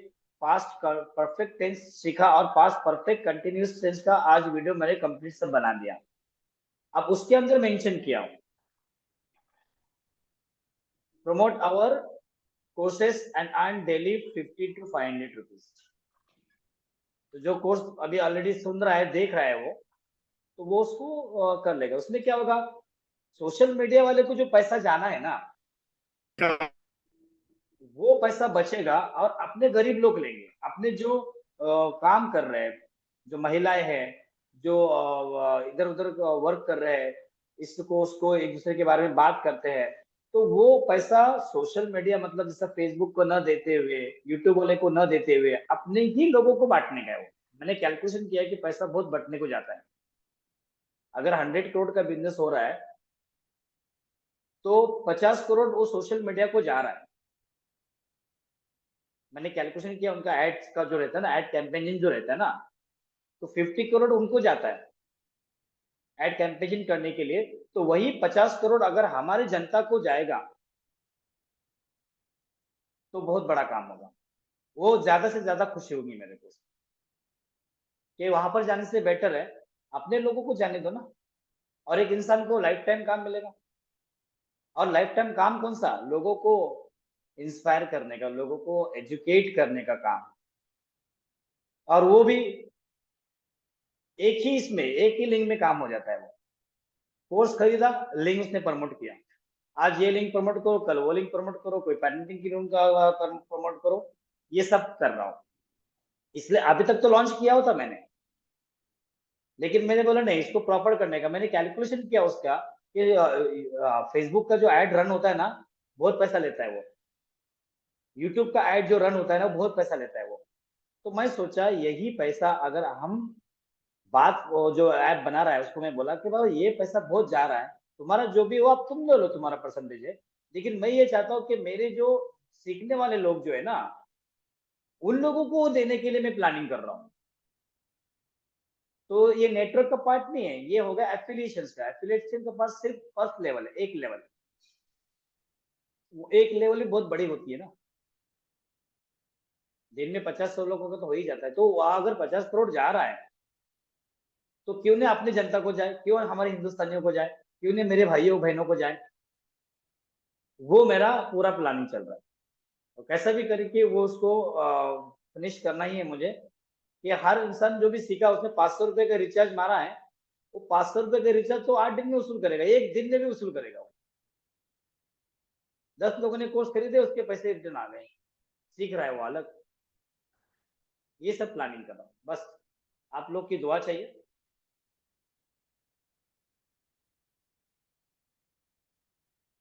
पास्ट परफेक्ट टेंस सीखा, और पास्ट परफेक्ट कंटिन्यूस टेंस का आज वीडियो मैंने कंप्लीट सब बना दिया। अब उसके अंदर मेंशन किया हूँ, promote our courses and earn daily 50 to 500 rupees. तो जो कोर्स अभी ऑलरेडी सुन रहा है, देख रहा है, तो वो उसको कर लेगा। उसमें क्या होगा, सोशल मीडिया वाले को जो पैसा जाना है ना, वो पैसा बचेगा, और अपने गरीब लोग लेंगे, अपने जो काम कर रहे हैं, जो महिलाएं हैं, जो इधर उधर वर्क कर रहे हैं, इसको उसको एक दूसरे के बारे में बात करते हैं, तो वो पैसा सोशल मीडिया मतलब जैसा फेसबुक को न देते हुए, यूट्यूब वाले को न देते हुए, अपने ही लोगों को बांटने का है वो। मैंने कैलकुलेशन किया कि पैसा बहुत बंटने को जाता है। अगर 100 करोड़ का बिजनेस हो रहा है तो 50 करोड़ वो सोशल मीडिया को जा रहा है। मैंने कैलकुलेशन किया, उनका एड्स का जो रहता है ना, एड कैंपेनिंग जो रहता है ना, तो 50 करोड़ उनको जाता है एड कैंपेनिंग करने के लिए। तो वही 50 करोड़ अगर हमारी जनता को जाएगा तो बहुत बड़ा काम होगा। वो ज्यादा से ज्यादा खुशी होगी मेरे को कि वहां पर जाने से बेटर है अपने लोगों को जाने दो ना, और एक इंसान को लाइफ टाइम काम मिलेगा। और लाइफ टाइम काम कौन सा, लोगों को इंस्पायर करने का, लोगों को एजुकेट करने का काम। और वो भी एक ही इसमें, एक ही लिंक में काम हो जाता है। वो कोर्स खरीदा, लिंक उसने प्रमोट किया, आज ये लिंक प्रमोट करो, कल वो लिंक प्रमोट करो, कोई पेरेंटिंग की लिंक का प्रमोट करो, ये सब कर रहा हूँ। इसलिए अभी तक तो लॉन्च किया होता मैंने, लेकिन मैंने बोला नहीं, इसको प्रॉपर करने का। मैंने कैलकुलेशन किया उसका कि फेसबुक का जो एड रन होता है ना, बहुत पैसा लेता है वो। यूट्यूब का एड जो रन होता है ना, बहुत पैसा लेता है वो। तो मैं सोचा यही पैसा अगर हम बात, वो जो ऐप बना रहा है उसको मैं बोला कि भाई ये पैसा बहुत जा रहा है, तुम्हारा जो भी हो आप तुम ले लो, तुम्हारा परसेंटेज है, लेकिन मैं ये चाहता हूँ कि मेरे जो सीखने वाले लोग जो है ना, उन लोगों को देने के लिए मैं प्लानिंग कर रहा हूँ। तो ये नेटवर्क का पार्ट नहीं है, ये होगा एफिलिएशन का। एफिलिएशन का पार्ट सिर्फ फर्स्ट लेवल है, एक लेवल। वो एक लेवल भी बहुत बड़ी होती है ना, दिन में 50-100 लोगों का तो हो ही जाता है। तो वहां अगर 50 करोड़ जा रहा है तो क्यों नहीं अपनी जनता को जाए, क्यों हमारे हिंदुस्तानियों को जाए, क्यों नहीं मेरे भाइयों बहनों को जाए। वो मेरा पूरा प्लानिंग चल रहा है। तो कैसा भी करके वो उसको फिनिश करना ही है मुझे, कि हर इंसान जो भी सीखा उसने 500 रुपए का रिचार्ज मारा है, वो 500 रुपए का रिचार्ज तो 8 दिन में वसूल करेगा, एक दिन में भी वसूल करेगा वो। 10 लोगों ने कोर्स खरीदे, उसके पैसे रिटर्न आ गए, सीख रहा है वो अलग। ये सब प्लानिंग कर रहा हूँ, बस आप लोग की दुआ चाहिए।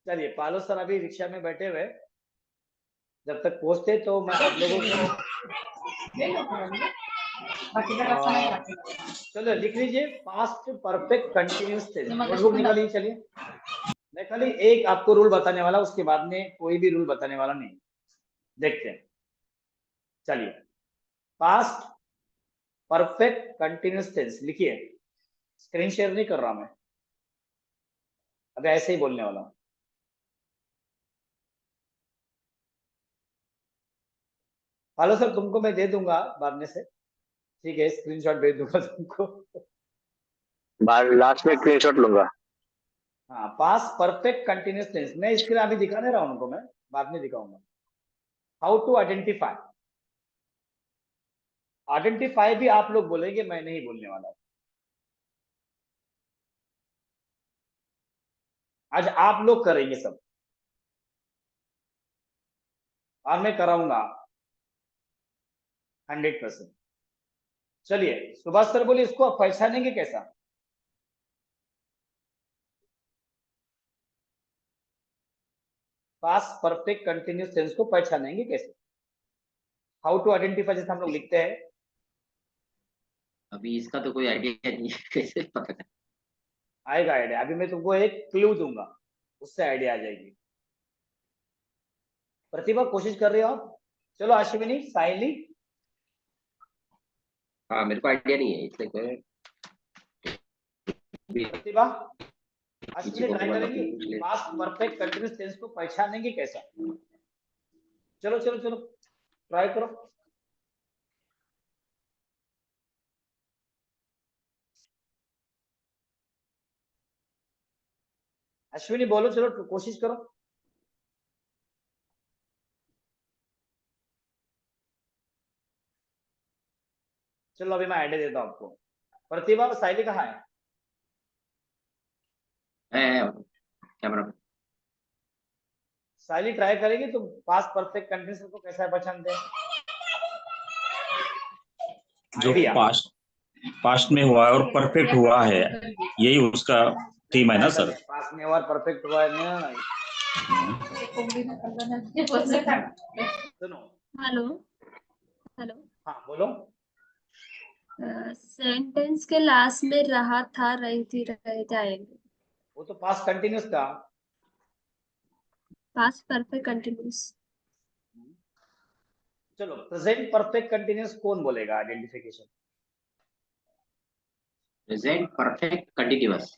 चलिए, पालो सर अभी रिक्शा में बैठे हुए, जब तक पहुंचते तो मैं आप लोगों को चलो लिख लीजिए, past perfect continuous tense. Notebook निकालिए। चलिए, मैं खाली एक आपको रूल बताने वाला, उसके बाद में कोई भी रूल बताने वाला नहीं। देखते हैं, चलिए। पास्ट परफेक्ट कंटिन्यूअस टेंस लिखिए। स्क्रीन शेयर नहीं कर रहा मैं, अभी ऐसे ही बोलने वाला हूं। हेलो सर, तुमको मैं दे दूंगा बाद में से, ठीक है? स्क्रीनशॉट भेज दूंगा तुमको। लास्ट में स्क्रीनशॉट लूंगा। हाँ, पास्ट परफेक्ट कंटिन्यूअस टेंस मैं इसके लिए अभी दिखा दे रहा हूं उनको, मैं बाद में दिखाऊंगा। How to identify. आइडेंटिफाई भी आप लोग बोलेंगे, मैं नहीं बोलने वाला। आज आप लोग करेंगे सब, और मैं कराऊंगा 100%। चलिए, सुभाष सर बोले इसको आप पहचानेंगे कैसा? पास्ट परफेक्ट कंटिन्यूअस टेंस को पहचानेंगे कैसे? हाउ टू आइडेंटिफाई जैसे हम लोग लिखते हैं। अभी इसका तो कोई आइडिया नहीं है, कैसे पता करें? आएगा आइडिया, अभी मैं तुमको एक क्लू दूंगा, उससे आइडिया आ जाएगी। प्रतिभा कोशिश कर रही हो आप? चलो, अश्विनी, साइली। हाँ, मेरे को आइडिया नहीं है इसलिए कोई भी प्रतिभा, किसी अश्विनी को ट्राई हुआ तो करेंगे पूछ ले। पास्ट परफेक्ट कंटिन्यूअस टेंस को पहचानेंगे कैसा? चलो चलो चलो, ट्राई करो। अश्विनी बोलो, चलो कोशिश करो। चलो अभी मैं आइडिया देता हूँ आपको। प्रतिभा और साइली कहाँ है? कैमरा पे। साइली ट्राई करेगी तो पास्ट परफेक्ट कंटिन्यूअस को कैसा पहचानते हैं? जो आइडिया पास्ट में हुआ है और परफेक्ट हुआ है, यही उसका थीम है ना सर? पास्ट में और परफेक्ट हुआ है ना। सुनो, हेलो हेलो। हाँ बोलो। सेंटेंस के लास्ट में रहा था, रही थी, रह जाएंगे। वो तो पास्ट कंटिन्यूअस था। Past perfect continuous. चलो, प्रेजेंट परफेक्ट कंटिन्यूअस कौन बोलेगा आइडेंटिफिकेशन? प्रेजेंट परफेक्ट कंटिन्यूअस,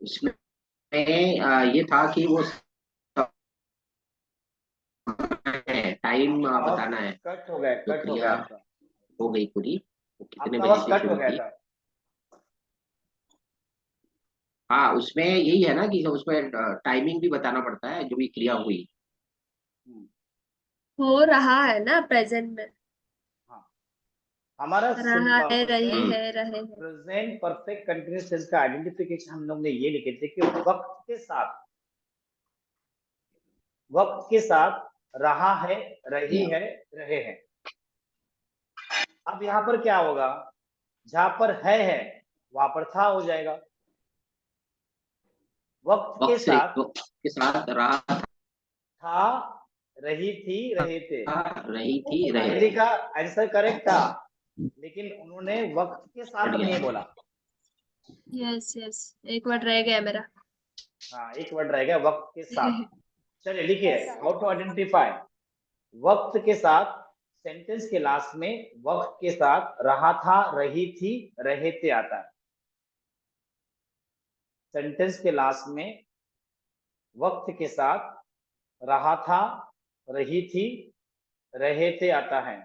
उसमें ये था कि वो टाइम बताना है। कट हो गया, तो कट हो क्रिया गया था। हो गई पूरी, वो कितने आपका बजे आवाज से कट हो शुरू गया की। था। हाँ, उसमें यही है ना कि उसमें टाइमिंग भी बताना पड़ता है जो भी क्रिया हुई। हो रहा है ना प्रेजेंट में। हाँ, हमारा रहा है, रही हम्म। है, रहे हैं। प्रेजेंट परफेक्ट कंटिन्यूअस टेंस का आइडेंटिफिकेशन हम लोग ने ये लिखे थे कि वक्त के साथ रहा है, रही है, रहे हैं। अब यहाँ पर क्या होगा? जहां पर है वहां पर था हो जाएगा। वक्त के साथ रहा था, रही थी, रहे थे। था, रही थी, रहे साइली थे। का आंसर करेक्ट था, लेकिन उन्होंने वक्त के साथ नहीं बोला। यस यस, एक वर्ड रह गया मेरा। हाँ, एक वर्ड रह गया वक्त के साथ। चलिए लिखिए, हाउ टू आइडेंटिफाई वक्त के साथ। सेंटेंस के लास्ट में वक्त के साथ रहा था, रही थी, रहे थे आता है। सेंटेंस के लास्ट में वक्त के साथ रहा था, रही थी, रहे थे आता है।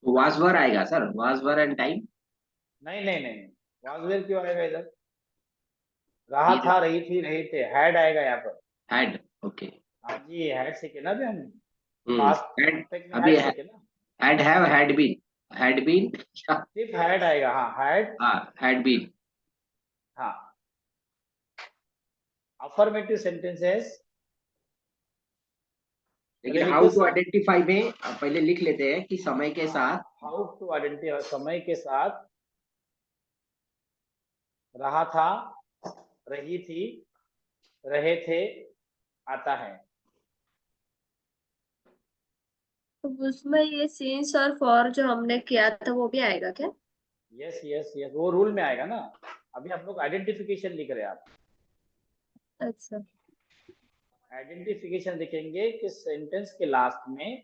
was were आएगा sir, was were and time। नहीं नहीं नहीं, वाज वेयर क्यों आएगा इधर? रहा था, रही थी, रहे थे, हैड आएगा यहाँ पर। had, okay. हाँ जी, हैड सीखे ना अभी हम, had, पास्ट परफेक्ट में अभी हैड सीखे ना। had have had been सिर्फ हैड आएगा, हाँ हैड। हाँ had been। हाँ, अफर्मेटिव सेंटेंसेस। लेकिन हाउ टू आइडेंटिफाई में पहले लिख लेते हैं कि समय के साथ। हाउ टू आइडेंटिफाई, समय के साथ रहा था, रही थी, रहे थे आता है। तो उसमें ये सिंस और फॉर जो हमने किया था वो भी आएगा क्या? यस यस यस, वो रूल में आएगा ना। अभी हम लोग आइडेंटिफिकेशन लिख रहे हैं। आप अच्छा, आइडेंटिफिकेशन लिखेंगे कि सेंटेंस के लास्ट में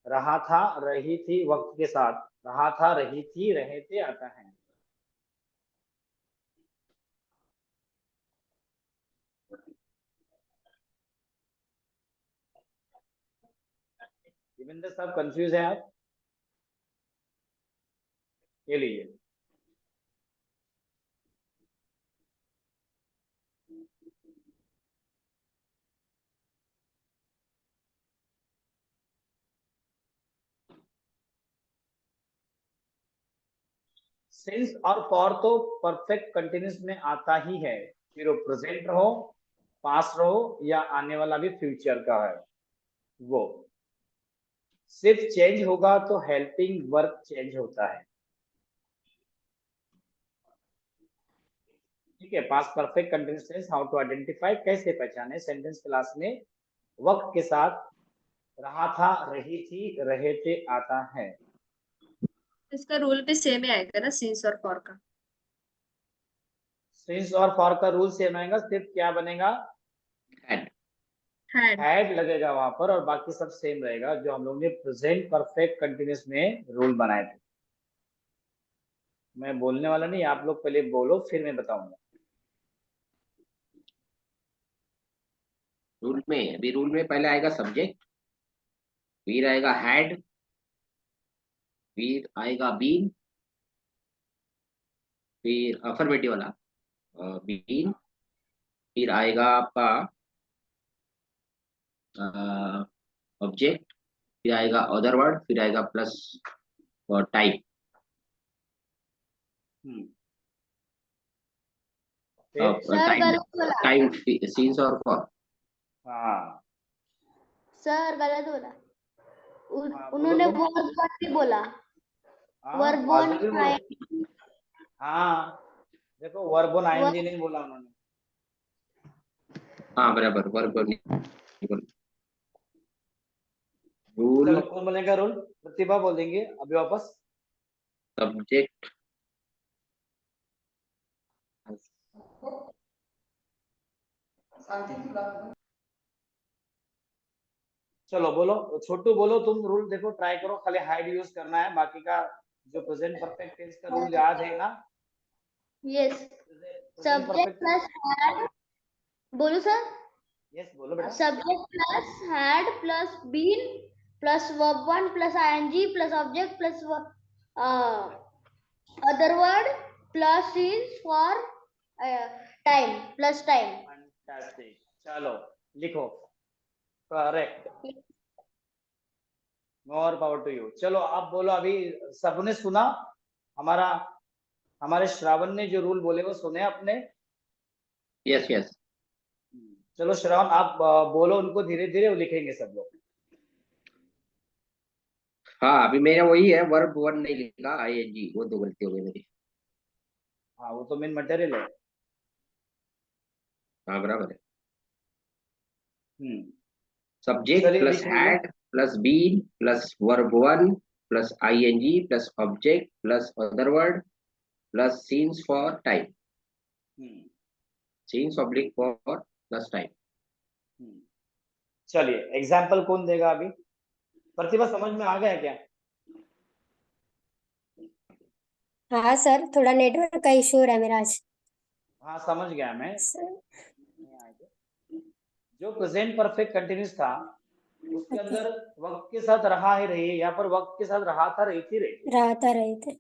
रहा था, रही थी, वक्त के साथ रहा था, रही थी, रहे थे आता है। देवेंद्र साहब कंफ्यूज हैं आप? ये लीजिए, सिंस और फॉर तो परफेक्ट कंटिन्यूस में आता ही है, फिर वो प्रेजेंट रहो, पास्ट रहो, या आने वाला भी फ्यूचर का है। वो सिर्फ चेंज होगा तो हेल्पिंग वर्ब चेंज होता है। ठीक है, past perfect continuous tense. How to identify, कैसे पहचाने? सेंटेंस के लास्ट में वक्त के साथ रहा था, रही थी, रहे थे आता है। इसका रूल भी सेम ही आएगा ना सिंस और फॉर का? सिंस और फॉर का रूल सेम आएगा, सिर्फ क्या बनेगा? had। हैड लगेगा वहां पर, और बाकी सब सेम रहेगा जो हम लोग ने प्रेजेंट परफेक्ट कंटिन्यूस में रूल बनाए थे। मैं बोलने वाला नहीं, आप लोग पहले बोलो फिर मैं बताऊंगा। रूल में, अभी रूल में पहले आएगा सब्जेक्ट, फिर आएगा had, फिर आएगा been, फिर अफर्मेटिव वाला been, फिर आएगा आपका ऑब्जेक्ट, फिर आएगा अदर वर्ड, फिर आएगा प्लस टाइप। सर गलत बोला, टाइम सीन्स और फॉर। हाँ सर गलत बोला। हाँ, उन्होंने बोलो तुम। वर्ब वन भी बोला, हाँ, वर्ब वाजब वन भी बोलो। हाँ देखो, वर्बन आईएनजी नहीं बोला उन्होंने। हाँ बराबर, वर्ब रूल। चलो कौन बोलेगा रूल? प्रतिभा बोल देंगे अभी वापस। सब्जेक्ट चलो बोलो, छोटू बोलो तुम रूल। देखो ट्राई करो, खाली हाइड यूज करना है, बाकी का जो प्रेजेंट परफेक्ट टेंस का रूल याद है ना? Yes. Present subject perfect plus had, बोलो सर। यस बोलो बेटा। Subject plus had plus been plus verb one plus ING plus object plus other word plus since for time plus time. Fantastic, चलो लिखो, correct, more power to you. चलो आप बोलो, अभी सबने सुना हमारा, हमारे श्रावण ने जो रूल बोले वो सुने आपने? Yes yes. चलो श्रावण आप बोलो उनको, धीरे धीरे वो लिखेंगे सब लोग। हाँ अभी मेरा वही है, वर्ब वन नहीं लिखा, आईएनजी, वो दो गलती हो गई मेरी। हाँ वो तो मेन मटेरियल है। हाँ बराबर है। सब्जेक्ट चलिए प्लस लिख लीजिए। Had plus been plus verb one plus ING plus object plus other word plus since for time, since oblique for plus time. चलिए एग्जाम्पल कौन देगा अभी? प्रतिभा समझ में आ गया क्या? हाँ सर, थोड़ा नेटवर्क का इशू हो रहा है मेरा आज। हाँ समझ गया मैं। सर, जो प्रेजेंट परफेक्ट कंटिन्यूस था उसके अंदर वक्त के साथ रहा है रही है, यहाँ पर वक्त के साथ रहा था रही थी रही। रहता रहे थे।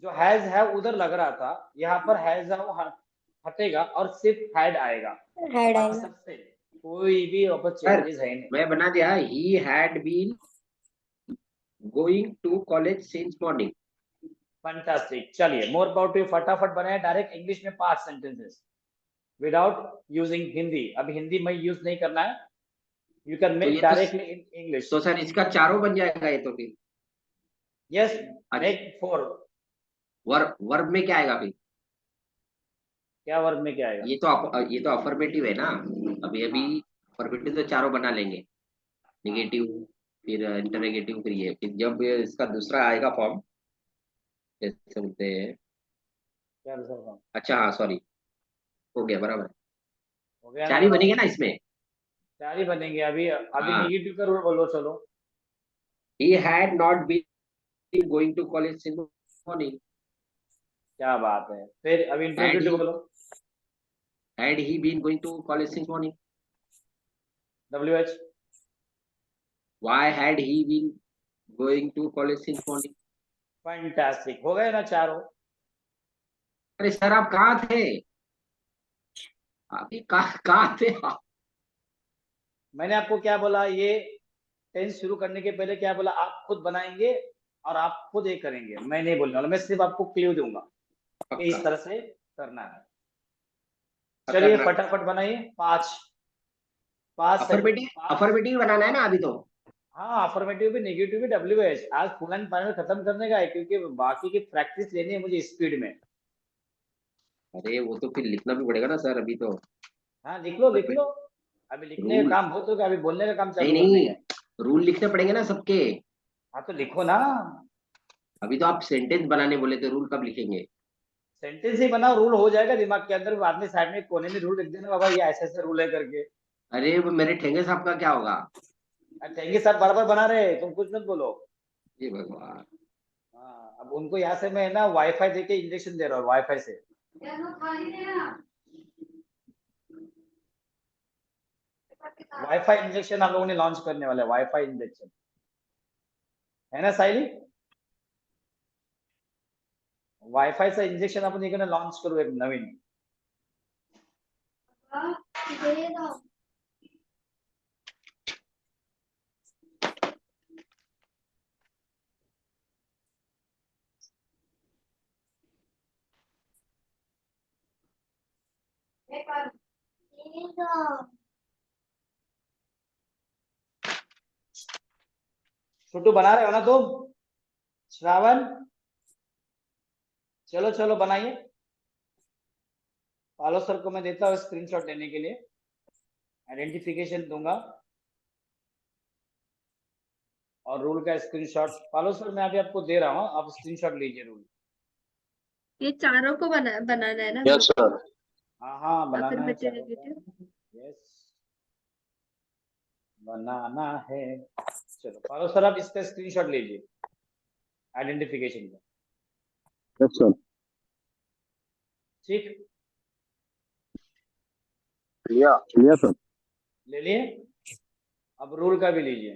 जो हैज है उधर लग रहा था, यहाँ पर हैज है वो हटेगा और सिर्फ हैड आएगा, हैड बाकी आएगा। सबसे कोई भी ऊपर सर चेंजेस है नहीं। मैं बना दिया, he had been going to college since morning. Fantastic. चलिए मोर अबाउट यू फटाफट बनाए डायरेक्ट इंग्लिश में 5 सेंटेंसेस विदाउट यूजिंग हिंदी। अभी हिंदी में यूज नहीं करना है, यू कैन तो मेक ये डायरेक्टली इन इंग्लिश। तो सर इसका चारों बन जाएगा ये तो फिर। यस, अच्छा, मेक 4। वर्ब में क्या आएगा फिर? क्या वर्ब में क्या आएगा? ये तो अफर्मेटिव है ना, अभी अभी हाँ। अफर्मेटिव तो चारों बना लेंगे, निगेटिव फिर इंटरोगेटिव, फिर ये, फिर जब ये इसका दूसरा आएगा फॉर्म, जैसे बोलते हैं। क्या दूसरा काम अच्छा हाँ सॉरी, हो गया बराबर, हो गया ना? चार ही बनेंगे ना इसमें। चार ही बनेंगे। अभी अभी हाँ, निगेटिव का रूल बोलो चलो। he had not been going to college since morning। क्या बात है। फिर अभी had इंट्रोगेटिव he बोलो। had he been going to college since morning। WH। why had he been going to college since morning। Fantastic, हो गए ना चारों? अरे सर आप कहाँ थे, अभी कहाँ थे आप? मैंने आपको क्या बोला, ये टेंस शुरू करने के पहले क्या बोला, आप खुद बनाएंगे और आप खुद ये करेंगे, मैं नहीं बोलने वाला, मैं सिर्फ आपको क्लू दूंगा कि इस पक्का तरह से करना है। चलिए खतरनाक। फटाफट बनाइए। 5 5 अफर्मेटिव अफर्मेटिव बनाना है ना अभी तो। हाँ अफर्मेटिव भी नेगेटिव भी WH। आज फुल एंड फाइनल खत्म करने का है क्योंकि बाकी की प्रैक्टिस लेनी है मुझे स्पीड में। अरे वो तो फिर लिखना भी पड़ेगा ना सर अभी तो। हाँ लिख लो लिख लो। अभी लिखने का रूल, काम बहुत होगा, अभी बोलने का काम नहीं चालू करने नहीं, का है। रूल लिखने पड़ेंगे ना सबके। हाँ तो लिखो ना। अभी तो आप सेंटेंस बनाने बोले थे, रूल कब लिखेंगे? सेंटेंस ही बनाओ, रूल हो जाएगा दिमाग के अंदर, बाद में साइड में कोने में रूल लिख देना बाबा ये ऐसे ऐसे रूल है करके। अरे वो मेरे ठेंगे साहब का क्या होगा? थैंक सर बराबर बना रहे हैं, तुम कुछ मत बोलो। ये भगवान। हाँ अब उनको यहाँ से मैं ना वाईफाई देके इंजेक्शन दे रहा हूँ वाईफाई से। वाईफाई इंजेक्शन हम लोगों ने लॉन्च करने वाला है, वाईफाई इंजेक्शन, है ना साइली? वाईफाई से इंजेक्शन आपण इकडे लॉन्च करू एक नवीन। छोटू बना रहे हो ना तुम? श्रावण चलो चलो बनाइए। पालो सर को मैं देता हूँ स्क्रीनशॉट लेने के लिए, आइडेंटिफिकेशन दूंगा और रूल का स्क्रीनशॉट। पालो सर मैं अभी आपको दे रहा हूँ, आप स्क्रीनशॉट लीजिए रूल। ये चारों को बनाना है ना? Yes sir. हाँ हाँ बनाना है अफर्मेटिव चारों नेगेटिव। का। यस बनाना है। चलो पालो सर आप इसका स्क्रीनशॉट लीजिए आइडेंटिफिकेशन का। Yes sir. ठीक लिया सर। ले लिए? अब रूल का भी लीजिए।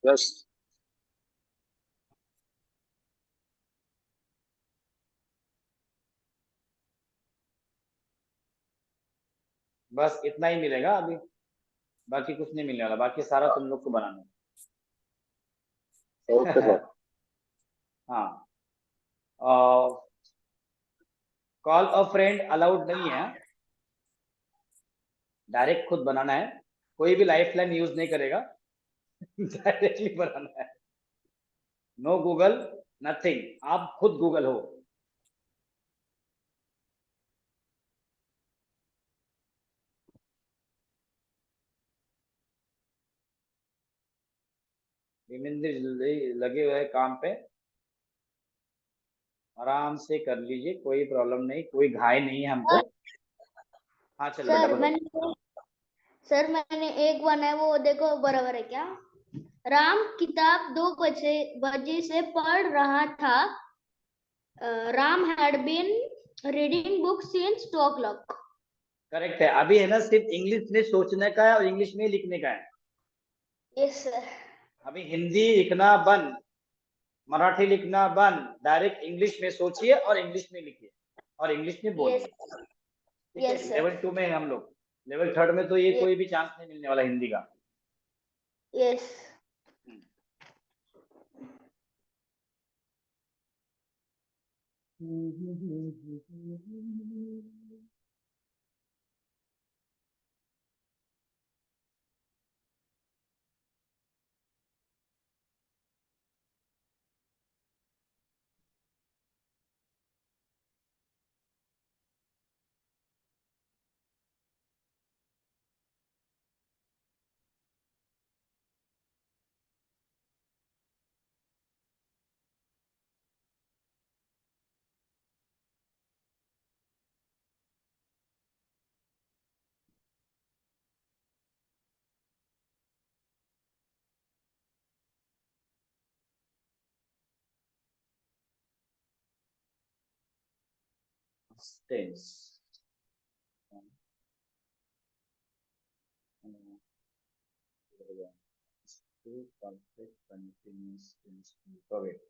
यस। बस इतना ही मिलेगा अभी, बाकी कुछ नहीं मिलने वाला, बाकी सारा तुम लोग को बनाना ओके है। सर। हाँ कॉल अ फ्रेंड अलाउड नहीं है, डायरेक्ट खुद बनाना है, कोई भी लाइफ लाइन यूज नहीं करेगा। डायरेक्टली बनाना है, नो गूगल नथिंग, आप खुद गूगल हो। धीमेंद्र जल्दी लगे हुए हैं काम पे। आराम से कर लीजिए, कोई प्रॉब्लम नहीं, कोई घाय नहीं है हमको। हाँ चल बेटा सर बोलो। मैंने एक बनाया, वो देखो बराबर है क्या? राम किताब 2 बजे से पढ़ रहा था। Ram had been reading book since 2 o'clock। Correct है। अभी है ना सिर्फ इंग्लिश में सोचने का है और इंग्लिश में लिखने का है। Yes sir. अभी हिंदी लिखना बंद, मराठी लिखना बंद, डायरेक्ट इंग्लिश में सोचिए और इंग्लिश में लिखिए और इंग्लिश में बोलिए। ठीक है, यस सर। लेवल 2 में है हम लोग। लेवल 3 में तो ये Yes. कोई भी चांस नहीं मिलने वाला हिंदी का। Yes. tense. Two perfect continuous tense. Correct.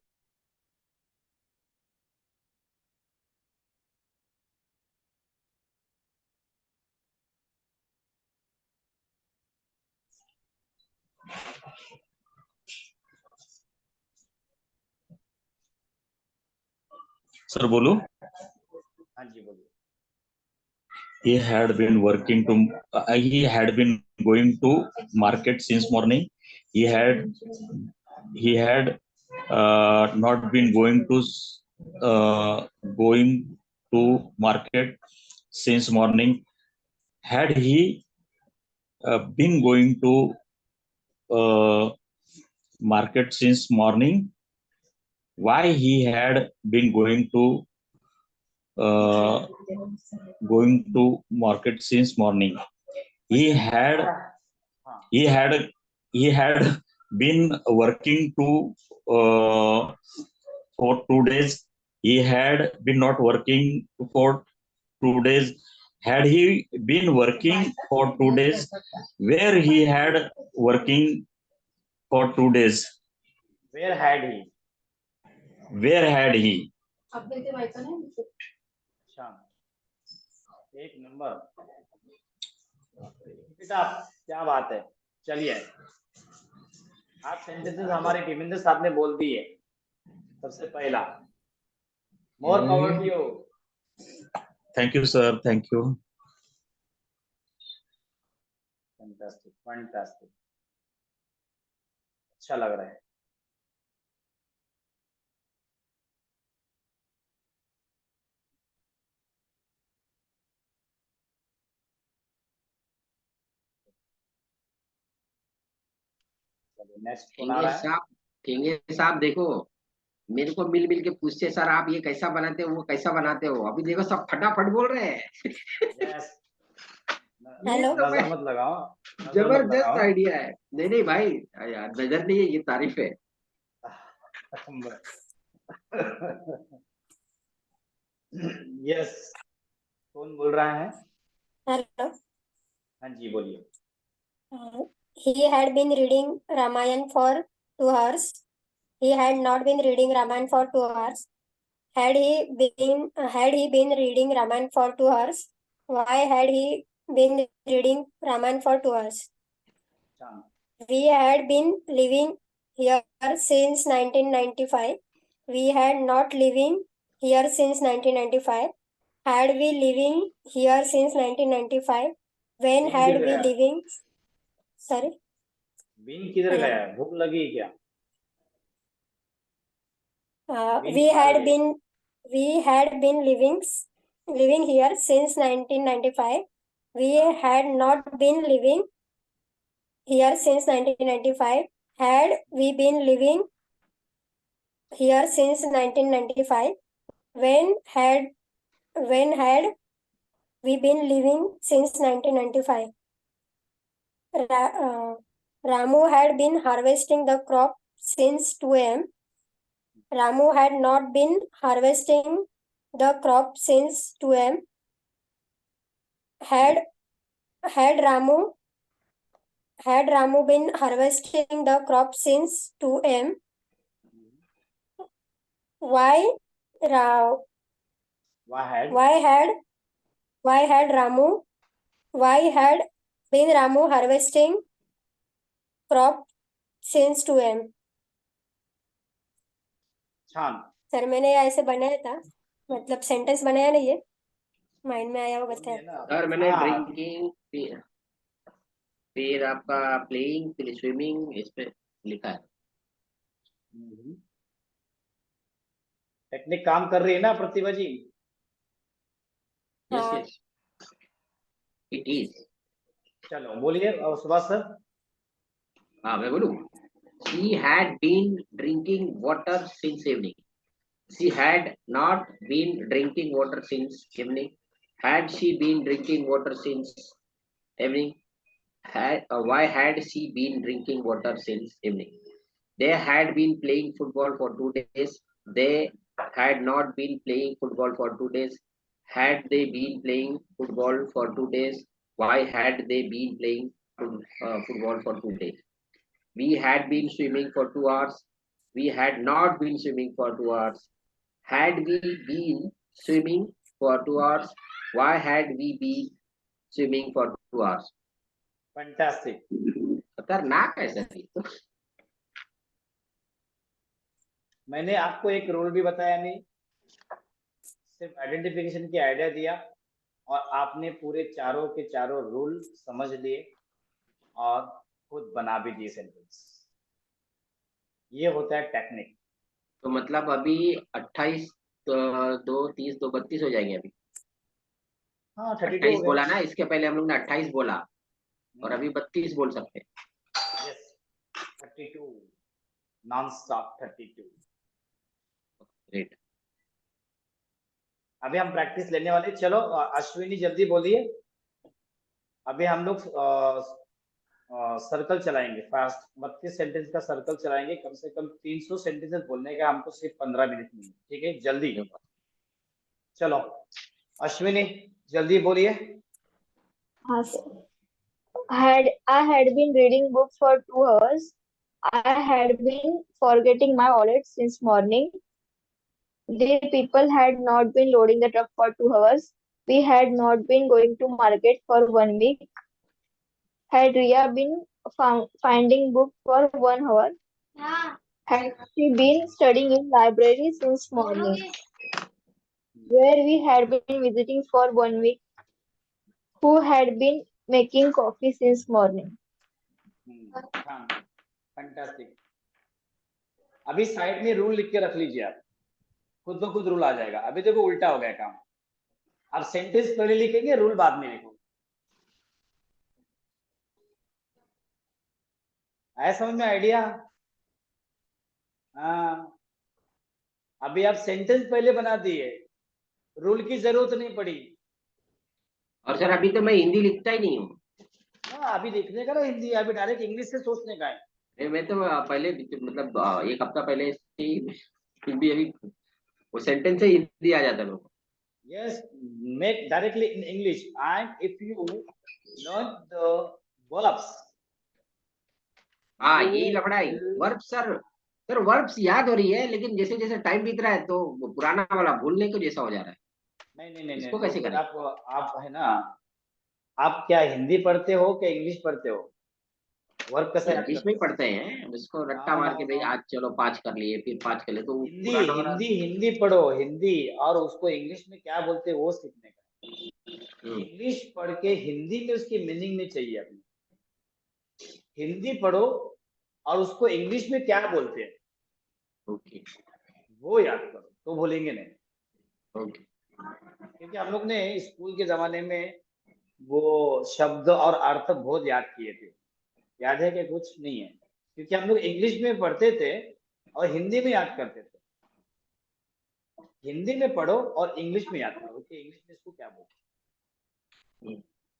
Sir बोलो। हाँ जी बोलिए। He had been working to. He had been going to market since morning. He had not been going to market since morning. Had he been going to market since morning? Why he had been going to market since morning? He had been working for 2 days. He had been not working for 2 days. Had he been working for 2 days? Where he had working for 2 days? Where had he? Where had he? अच्छा, एक number बेटा, क्या बात है। चलिए, आप sentences हमारे टीमिंदर साहब ने बोल दिए। सबसे पहला, more power to you. Thank you, sir. Thank you. Fantastic fantastic, अच्छा लग रहा है। नेक्स्ट कौन आ रहा है? ठेंगे साहब देखो, मेरे को मिल मिल के पूछते सर आप ये कैसा बनाते हो, वो कैसा बनाते हो। अभी देखो सब फटाफट बोल रहे हैं। यस। हेलो। नजर मत लगाओ, जबरदस्त आइडिया है। नहीं नहीं भाई, यार नजर नहीं है, ये तारीफ है। यस, कौन बोल रहा है? हेलो। हाँ जी बोलिए। He had been reading Ramayan for 2 hours. He had not been reading Ramayan for 2 hours. Had he been reading Ramayan for 2 hours? Why had he been reading Ramayan for 2 hours? We had been living here since 1995. We had not living here since 1995. Had we living here since 1995? When had we living? Sorry. Been किधर गया? भूख लगी क्या? We had been living here since 1995. We had not been living here since 1995. Had we been living here since 1995? when had we been living since 1995? Ramu had been harvesting the crop since 2 a.m. Ramu had not been harvesting the crop since 2 a.m. Had had Ramu been harvesting the crop since 2 a.m. Why Ra- Why had why had Ramu why had been Ramu harvesting crop since 2 a.m. छान sir मैंने ऐसे बनाया था, मतलब sentence बनाया नहीं है, mind में आया वो बोलिए बताया। ना सर मैंने हाँ ड्रिंकिंग फिर आपका प्लेइंग फिर स्विमिंग इस पे लिखा है। टेक्निक काम कर रही है ना प्रतिभा जी? यस हाँ। Yes it is. चलो बोलिए सुभाष सर। हाँ मैं बोलूँ। She had been drinking water since evening. She had not been drinking water since evening. Had she been drinking water since evening? Why had she been drinking water since evening? They had been playing football for 2 days. They had not been playing football for 2 days. Had they been playing football for 2 days? Why had they been playing football for 2 days? We had been swimming for 2 hours. We had not been swimming for 2 hours. Had we been swimming for 2 hours? Why had we been swimming for 2 hours? Fantastic. खतरनाक है sir ये तो। मैंने आपको एक rule भी बताया नहीं, सिर्फ आइडेंटिफिकेशन की आइडिया दिया और आपने पूरे चारों के चारों रूल समझ लिए और खुद बना भी दिए सेंटेंस। ये होता है टेक्निक। तो मतलब अभी 28 2 30 2 32 हो जाएंगे अभी। हाँ 32 28 हो गए। बोला ना, इसके पहले हम लोग ने 28 बोला और अभी 32 बोल सकते हैं। Yes 32 non stop 32। ग्रेट। अभी हम प्रैक्टिस लेने वाले। चलो अश्विनी जल्दी बोलिए। अभी हम लोग सर्कल चलाएंगे फास्ट, 32 सेंटेंस का सर्कल चलाएंगे। कम से कम 300 सेंटेंसेस बोलने का हमको सिर्फ 15 मिनट में। ठीक है जल्दी चलो अश्विनी जल्दी बोलिए। I had been reading books for 2 hours. I had been forgetting my wallet since morning. The people had not been loading the truck for 2 hours. We had not been going to market for 1 week. Had Ria been finding books for 1 hour? Had she been studying in library since morning? Where we had been visiting for 1 week? Who had been making coffee since morning? Fantastic. अभी side में rule लिख के रख लीजिए आप, खुद ब खुद रूल आ जाएगा। अभी देखो उल्टा हो गया काम। आप सेंटेंस पहले लिखेंगे, रूल बाद में लिखोगे। आया समझ में आइडिया? हाँ अभी आप सेंटेंस पहले बना दिए, रूल की जरूरत नहीं पड़ी। और सर अभी तो मैं हिंदी लिखता ही नहीं हूँ। हाँ अभी लिखने का ना हिंदी, अभी डायरेक्ट इंग्लिश से सोचने का है। मैं तो पहले मतलब 1 हफ्ता पहले से हिंदी अभी वो सेंटेंस से हिंदी आ जाता लोग। Yes, make directly in English, and if you learn the verbs, हाँ यही लफड़ा है। वर्ब सर वर्ब्स याद हो रही है, लेकिन जैसे जैसे टाइम बीत रहा है तो वो पुराना वाला भूलने को जैसा हो जा रहा है। नहीं इसको तो कैसे फिर करें? आप है ना, आप क्या हिंदी पढ़ते हो क्या इंग्लिश पढ़ते हो? वर्ब कैसे याद इंग्लिश करते में हो? पढ़ते हैं, उसको रट्टा मार के भाई आज चलो 5 कर लिए फिर 5 कर लिए तो हिंदी पढ़ो हिंदी, और उसको इंग्लिश में क्या बोलते हैं वो सीखने का। इंग्लिश पढ़ के हिंदी में उसकी मीनिंग नहीं चाहिए अपनी। हिंदी पढ़ो और उसको इंग्लिश में क्या बोलते हैं ओके वो याद करो, तो भूलेंगे नहीं। ओके। क्योंकि हम लोग ने स्कूल के जमाने में वो शब्द और अर्थ बहुत याद किए थे। याद है कि कुछ नहीं है? क्योंकि हम लोग इंग्लिश में पढ़ते थे और हिंदी में याद करते थे। हिंदी में पढ़ो और इंग्लिश में याद करो कि इंग्लिश में इसको क्या बोलते,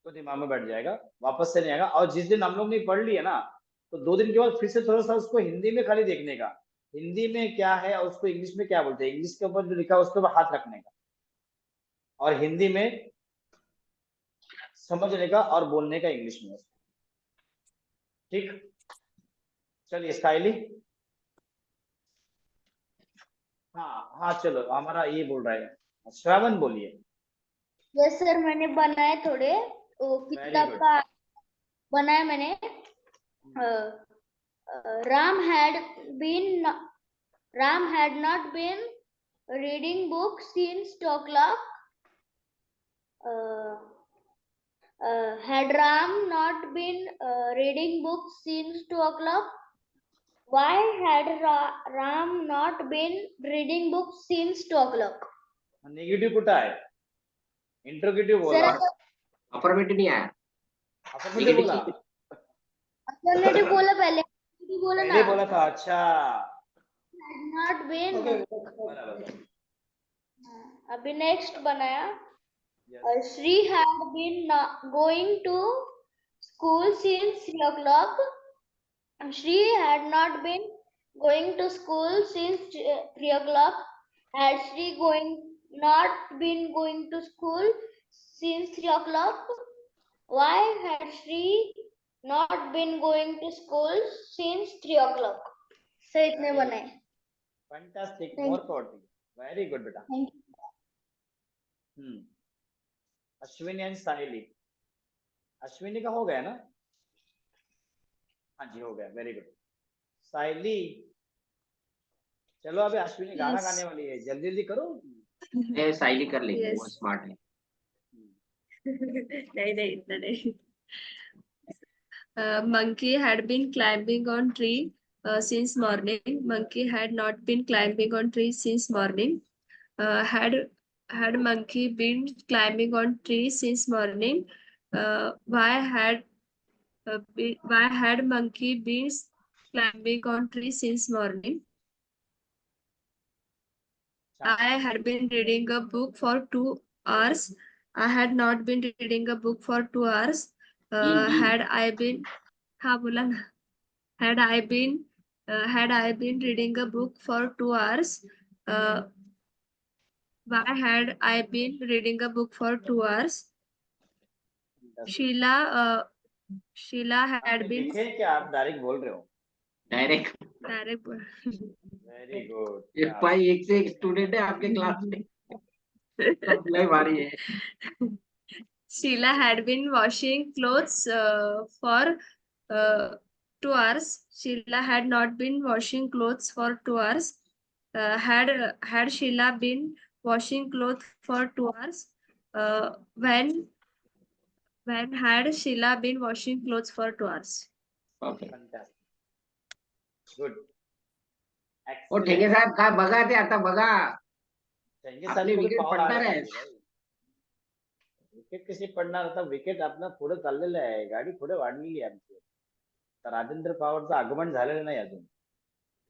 तो दिमाग में बैठ जाएगा, वापस से नहीं आएगा। और जिस दिन हम लोग ने पढ़ लिया ना, तो 2 दिन के बाद फिर से थोड़ा सा उसको हिंदी में खाली देखने का, हिंदी में क्या है और उसको इंग्लिश में क्या बोलते हैं, इंग्लिश के ऊपर जो लिखा है उसके ऊपर हाथ रखने का, और हिंदी में समझने का और बोलने का इंग्लिश में। ठीक, चलिए स्टाइली। हाँ हाँ, चलो हमारा ये बोल रहा है, श्रावण बोलिए। यस सर, मैंने बनाए थोड़े, वो किताब good. का बनाया मैंने। Ram had not been reading book since 2 o'clock. Had Ram not been reading books since 2 o'clock? Why had Ram not been reading books since 2 o'clock? Negative कुठं आहे, इंट्रोगेटिव बोला, सर अफर्मेटिव नहीं आया, अफर्मेटिव बोला, अल्टरनेटिव बोला पहले, बोला पहले ना, बोला था। अच्छा, had not been। बराबर। अभी नेक्स्ट बनाया, Yes. Shri had been going to school since 3 o'clock. Shri had not been going to school since 3 o'clock. Had Shri not been going to school since 3 o'clock? Why had Shri not been going to school since 3 o'clock? So इतने बनाए। Fantastic, Thank more power, very good बेटा। Thank you. Ashwini and Sahili, Ashwini का हो गया ना? हाँ जी हो गया, वेरी गुड। साहिली, चलो अभी अश्विनी गाना Yes. गाने वाली है, जल्दी जल्दी करो। ये साइली कर लेगी, Yes. वो स्मार्ट है। नहीं नहीं इतना नहीं। Monkey had been climbing on tree since morning. Monkey had not been climbing on tree since morning. Had monkey been climbing on tree since morning? Why had monkey been climbing on tree since morning? I had been reading a book for 2 hours. I had not been reading a book for 2 hours. Had I been, हाँ बोला ना, had I been reading a book for 2 hours? Why had I been reading a book for 2 hours? Sheila had been लिखे क्या आप direct बोल रहे हो? Direct direct. Very good. ये भाई एक से एक स्टूडेंट है आपके क्लास में, सब लाइव आ रही है। Sheila had been washing clothes for 2 hours. Sheila had not been washing clothes for 2 hours. Had Sheila been washing clothes for 2 hours? When had Sheila been washing clothes for 2 hours? Okay, good. ओ ठेके साहेब काय बघा ते आता बघा, आपली wicket पडणार आहे। विकेट कशी पडणार? आता विकेट आपलं पुढे चाललेलं आहे, गाडी पुढे वाढलेली आहे आमची। तर राजेंद्र पवारचं आगमन झालेलं नाही अजून,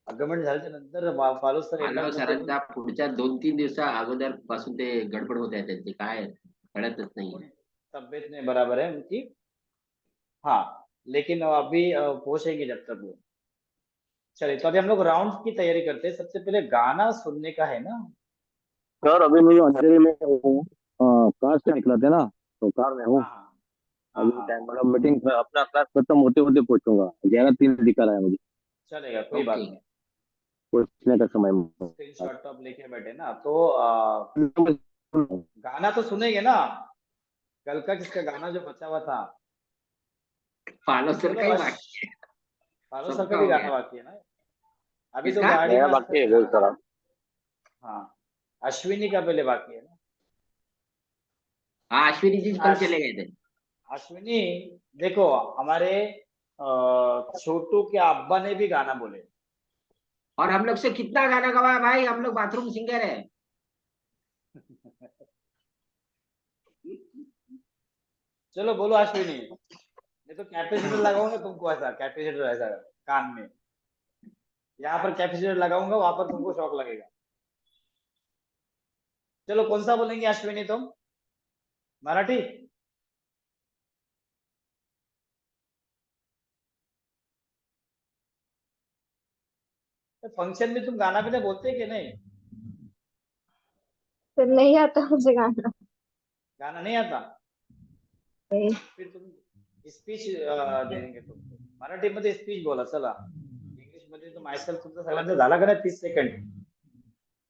आगमन झाल्याच्या नंतर मानव सरांचा पुढच्या 2-3 दिवसा अगोदर पासून ते गडबड होत आहे त्यांची, काय कळतच नाही। तबियत नहीं बराबर है उनकी, हाँ, लेकिन अभी पहुंचेंगे जब तक वो। चलिए, तो अभी हम लोग राउंड की तैयारी करते हैं। सबसे पहले गाना सुनने का है ना? सर अभी मुझे अंधेरे में हूँ, कार से निकला था ना, तो कार में हूँ अभी टाइम, मतलब मीटिंग अपना क्लास खत्म होते होते पहुंचूंगा। 11:03 दिखा रहा है मुझे। चलेगा, कोई बात नहीं। पहुंचने का समय स्क्रीनशॉट तो आप लेके बैठे ना, तो गाना तो सुनेंगे ना? कल का किसका गाना जो बचा हुआ था? फालो सर का ही बाकी है, फालो सर का भी गाना बाकी है ना? अभी तो किसका? गाड़ी में बाकी है सर। हाँ, अश्विनी का पहले बाकी है ना? हाँ, अश्विनी जी कल चले गए थे। अश्विनी, देखो हमारे छोटू के अब्बा ने भी गाना बोले, और हम लोग से कितना गाना गवाया भाई, हम लोग बाथरूम सिंगर है। चलो बोलो अश्विनी, नहीं तो कैपेसिटर लगाऊंगा तुमको, ऐसा कैपेसिटर ऐसा कान में, यहाँ पर कैपेसिटर लगाऊंगा, वहां पर तुमको शॉक लगेगा। चलो कौन सा बोलेंगे अश्विनी तुम? मराठी? तो फंक्शन में तुम गाना भी बोलते कि नहीं? फिर नहीं आता मुझे गाना। गाना नहीं आता? नहीं। फिर तुम स्पीच देंगे तुमको. मराठीमध्ये स्पीच बोला चला. इंग्लिश मध्ये तो मायसेल्फ तुमचा सगळ्यांचा झाला का नाही 30 सेकंड.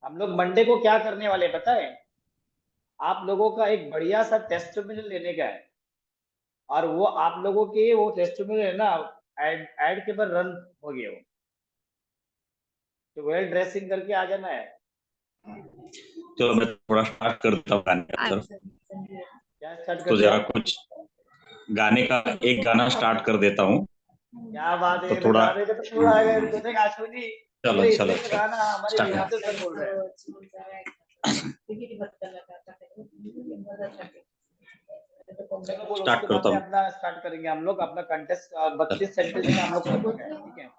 हम लोग मंडे को क्या करने वाले पता है? आप लोगों का एक बढ़िया सा टेस्टिमोनियल लेने का है, और वो आप लोगों के वो टेस्टिमोनियल है ना, एड के पर रन हो गया वो, तो वेल ड्रेसिंग करके आ जाना है. तो मैं थोड़ा स्टार्ट करता हूँ गाने का तरफ. क्या स्टार्ट तो कर जरा दिया? कुछ गाने का एक गाना स्टार्ट कर देता हूँ. क्या बात है, तो थोड़ा गाने का तो पूरा आ गया. देखेगा अश्विनी, चलो पूरे चलो इसमें गाना हमारे स्टार्ट. विभाग सर बोल रहे हैं. चलो बोलो, स्टार्ट उसके बाद करता में हूँ. अपना स्टार्ट करेंगे हम लोग अपना कंटेस्ट. 32 सेंटेंस में हम लोग करते हैं, ठीक है?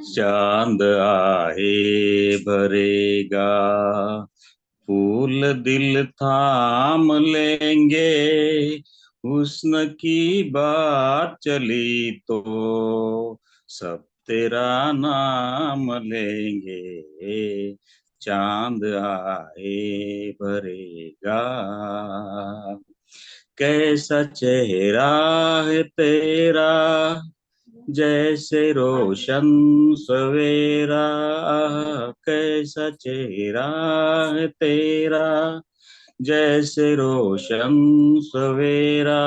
चांद आए भरेगा, फूल दिल थाम लेंगे, हुस्न की बात चली तो सब तेरा नाम लेंगे. चांद आए भरेगा, कैसा चेहरा है तेरा, जैसे रोशन सवेरा. कैसा चेहरा है तेरा, जैसे रोशन सवेरा.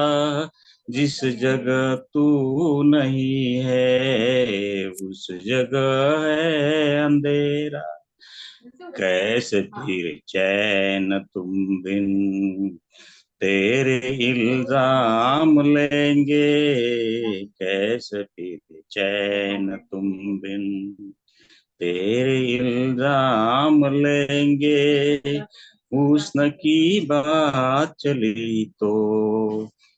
जिस जगह तू नहीं है, उस जगह है अंधेरा. कैसे फिर चैन तुम बिन, तेरे इल्जाम लेंगे. कैसे फिर चैन तुम बिन, तेरे इल्जाम लेंगे. हुस्न की बात चली तो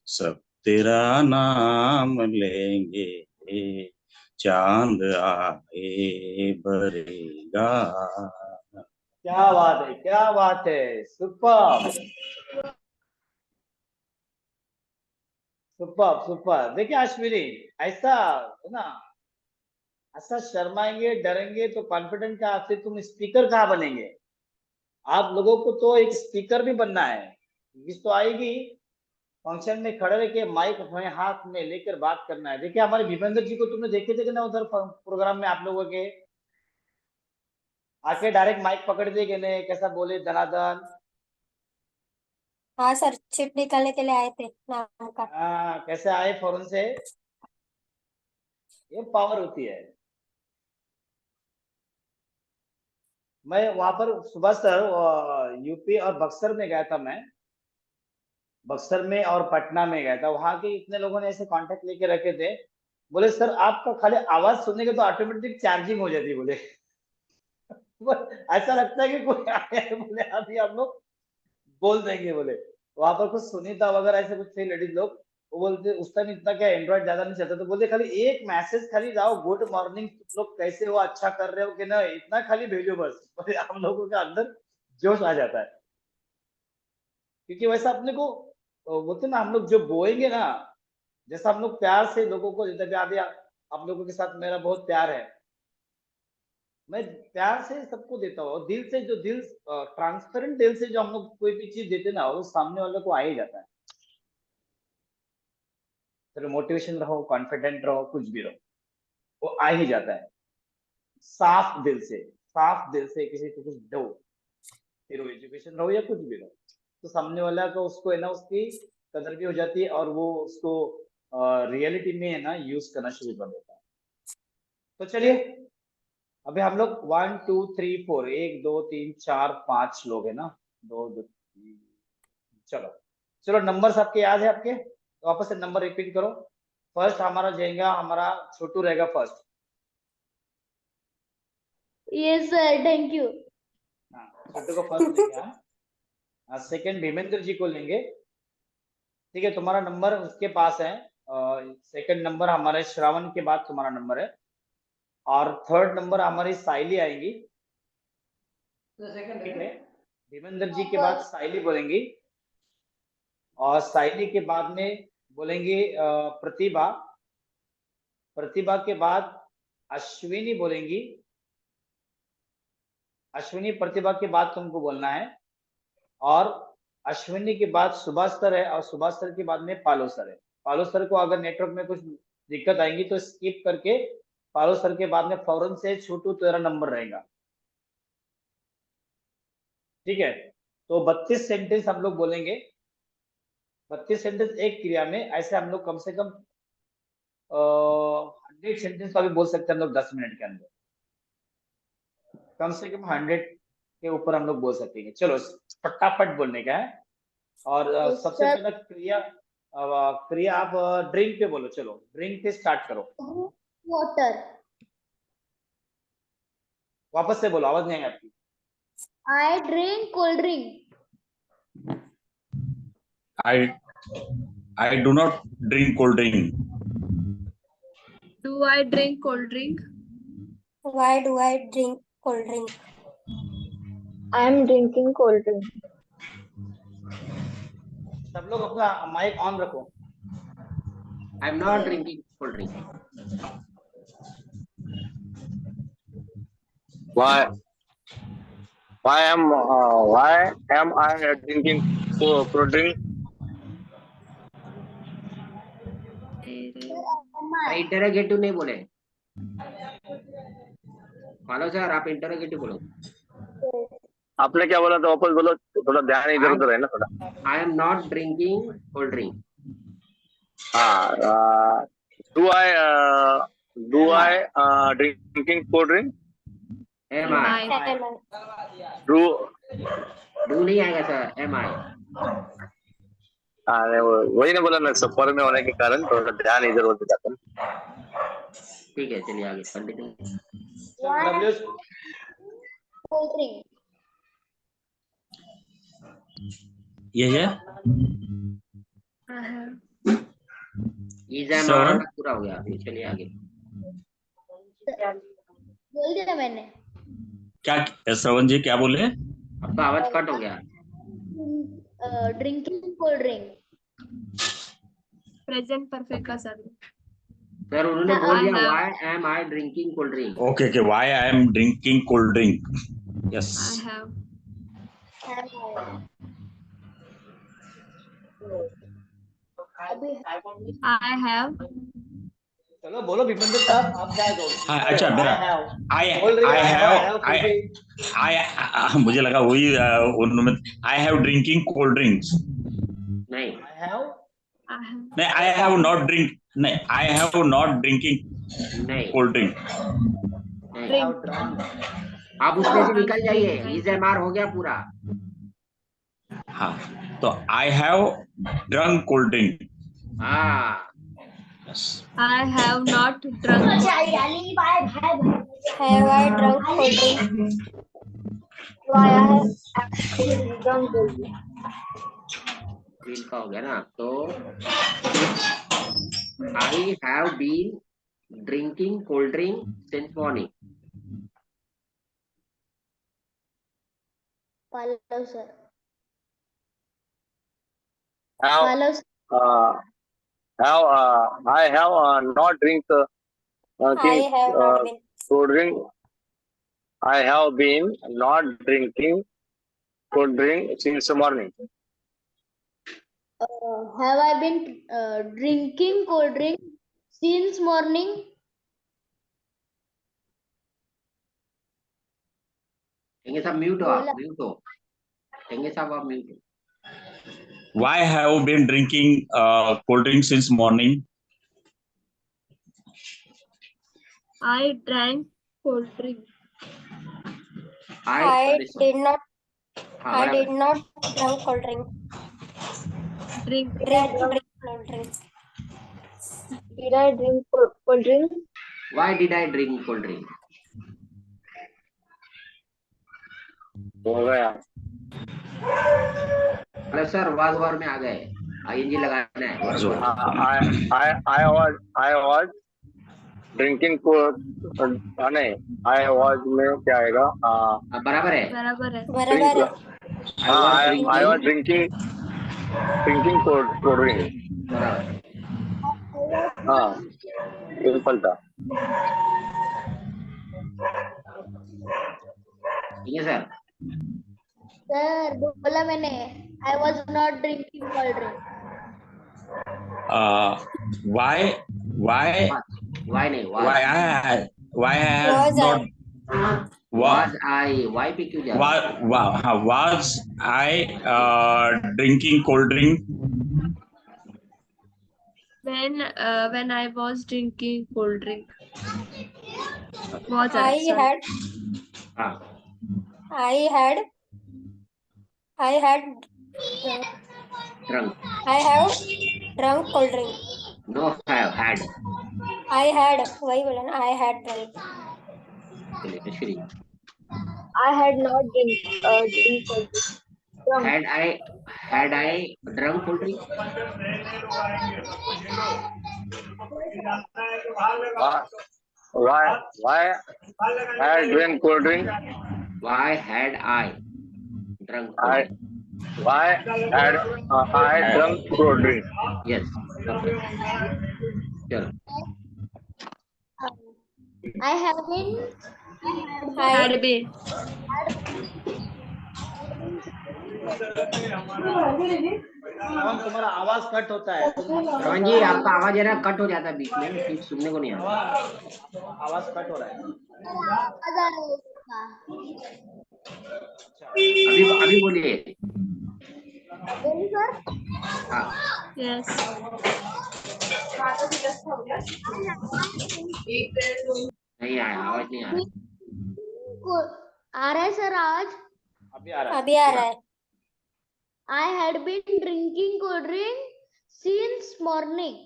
सब तेरा नाम लेंगे. चांद आए भरेगा. क्या बात है, क्या बात है, सुपर सुपर सुपर. देखिए अश्विनी, ऐसा है ना, ऐसा शर्माएंगे डरेंगे तो कॉन्फिडेंट का आपसे तुम स्पीकर कहाँ बनेंगे? आप लोगों को तो एक स्पीकर भी बनना है. इंग्लिश तो आएगी, फंक्शन में खड़े रह के माइक अपने हाथ में लेकर बात करना है. देखिए हमारे भीपेंद्र जी को तुमने देखे थे कि ना उधर प्रोग्राम में आप लोगों के, आके डायरेक्ट माइक पकड़ दिए कि नहीं, कैसा बोले दनादन. हाँ सर, चिट निकालने के लिए आए थे नाम का। कैसे आए फौरन से. ये पावर होती है. मैं वहां पर सुबह सर यूपी और बक्सर में गया था. मैं बक्सर में और पटना में गया था. वहां के इतने लोगों ने ऐसे कांटेक्ट लेके रखे थे. बोले सर आपका खाली आवाज सुनने के तो ऑटोमेटिक चार्जिंग हो जाती है. बोले ऐसा लगता है कि कोई आया है. बोले अभी हम लोग बोल देंगे. बोले वहां पर कुछ सुनीता वगैरह ऐसे कुछ थे लेडीज लोग. वो बोलते उस टाइम इतना क्या एंड्रॉइड ज्यादा नहीं चलता, तो बोलते खाली एक मैसेज खाली जाओ, गुड मॉर्निंग तुम लोग कैसे हो, अच्छा कर रहे हो कि नहीं, इतना खाली भेजो बस. बोले हम लोगों के अंदर जोश आ जाता है. क्योंकि वैसा अपने को बोलते ना, हम लोग जो बोएंगे ना, जैसा हम लोग प्यार से लोगों को, जैसे अभी आप लोगों के साथ मेरा बहुत प्यार है, मैं प्यार से सबको देता हूँ. और दिल से, जो दिल ट्रांसपेरेंट दिल से जो हम लोग कोई भी चीज देते ना, वो सामने वाले को आ ही जाता है. चलो मोटिवेशन रहो, कॉन्फिडेंट रहो, कुछ भी रहो, वो आ ही जाता है. साफ दिल से, साफ दिल से किसी को कुछ दो, फिर वो एजुकेशन रहो या कुछ भी रहो, तो सामने वाला को उसको है ना, उसकी कदर भी हो जाती है, और वो उसको रियलिटी में है ना यूज करना शुरू कर देता है. तो चलिए अभी हम लोग 1 2 3 4, 1 2 3 4 5 लोग है ना. 2 2 3, चलो चलो. नंबर आपके याद है आपके, तो वापस से नंबर रिपीट करो. फर्स्ट हमारा जाएगा, हमारा छोटू रहेगा first. Yes sir, thank you. हाँ, छोटू को फर्स्ट लेंगे. हाँ, सेकंड भीमेंद्र जी को लेंगे. ठीक है, तुम्हारा नंबर उसके पास है. सेकंड नंबर हमारे श्रावण के बाद तुम्हारा नंबर है. और थर्ड नंबर हमारी साइली आएगी. ठीक है, भीमेंद्र जी के बाद साइली बोलेंगी और साइली के बाद में बोलेंगे प्रतिभा। प्रतिभा के बाद अश्विनी बोलेंगी। अश्विनी प्रतिभा के बाद तुमको बोलना है और अश्विनी के बाद सुभाष सर है और सुभाष सर के बाद में पालो सर है। पालो सर को अगर नेटवर्क में कुछ दिक्कत आएंगी तो स्किप करके पालो सर के बाद में फौरन से छोटू तेरा नंबर रहेगा। ठीक है, तो 32 सेंटेंस हम लोग बोलेंगे। 32 सेंटेंस एक क्रिया में, ऐसे हम लोग कम से कम 100 सेंटेंस का भी बोल सकते हैं हम लोग 10 मिनट के अंदर। कम से कम 100 के ऊपर हम लोग बोल सकते हैं। चलो फटाफट बोलने का है। और सबसे पहला क्रिया आप ड्रिंक पे बोलो। चलो ड्रिंक पे स्टार्ट करो। वाटर। वापस से बोलो, आवाज नहीं आई आपकी। I drink cold drink. I do not drink cold drink. Do I drink cold drink? Why do I drink cold drink? I am drinking cold drink. सब लोग अपना माइक ऑन रखो। I am not drinking cold drink. Why am I drinking cold drink? Interrogative नहीं बोले। Follow sir, आप interrogative बोलो। आपने क्या बोला था, वापस बोलो, थोड़ा ध्यान इधर उधर है ना थोड़ा। I am not drinking cold drink. हाँ, do I drinking cold drink? Am I? Do नहीं आएगा सर, am I? हाँ, वही ने बोला ना, सफर में होने के कारण थोड़ा ध्यान इधर उधर जाता है। ठीक है, चलिए आगे continue. Cold drink. Yeah. I have. Is am Seven. पूरा हो गया। चलिए आगे। बोल दिया मैंने। क्या श्रवण जी क्या बोले? आपका आवाज कट हो गया। Drinking cold drink. Present perfect का सर। सर उन्होंने बोल दिया why am I drinking cold drink? Okay. Why I am drinking cold drink? Yes. I have. I have. चलो बोलो भीपेंद्र साहब, आप जाए दो। हाँ, अच्छा मेरा मुझे लगा वही उन्होंने I have drinking cold drinks. नहीं, I have not drinking नहीं, cold drink. नहीं। आप उसमें से निकल जाइए। is am are हो गया पूरा। हाँ, तो I have drunk cold drink. हाँ, Yes. I have not drunk. Have I drunk cold drink? Why I have drunk cold drink? Bill का हो गया ना। तो I have been drinking cold drink since morning. पालो सर। Have पालो sir. I have not drink I have not been. cold drink. I have been not drinking cold drink since morning. Have I been drinking cold drink since morning? टेंगे साहब mute हो, आप mute हो। टेंगे साहब आप mute हो। Why have you been drinking cold drink since morning? I drank cold drink. I did not drink cold drink. Drink. Drink cold drink. Did I drink cold drink? Why did I drink cold drink? हो गया। अरे sir was वर में आ गए। ING लगाना है। I was drinking cold नहीं, I was में क्या आएगा? बराबर है। बराबर है। बराबर है। I was drinking cold drink. बराबर. हाँ सिंपल था. ठीक है सर. सर बोला मैंने I was not drinking cold drink. Why नहीं why was. I have Was not Was I? Why पे क्यों जा रहा है? was I drinking cold drink? When I was drinking cold drink. Was I sorry. had हाँ. I had Drunk. I have drunk cold drink. No have had. I had वही बोला ना I had drunk. चलिए Ashwini. I had not drink cold drink. Drunk. Had I drunk cold drink? Why I drink cold drink? Why had I drunk cold drink? Why had I drunk cold drink? Yes. Perfect. चलो. I have been Had been. तुम्हारा आवाज cut होता है. रोहन जी आपका आवाज है ना cut हो जाता है बीच में ठीक सुनने को नहीं आता. आवाज कट हो रहा है. आवाज आ रही है उसका. अभी बोलिए. बोलिए सर. हाँ. Yes. नहीं आया आवाज नहीं आ रहा. आ रहा है सर आवाज. अभी आ रहा है. अभी आ रहा है. I had been drinking cold drink since morning.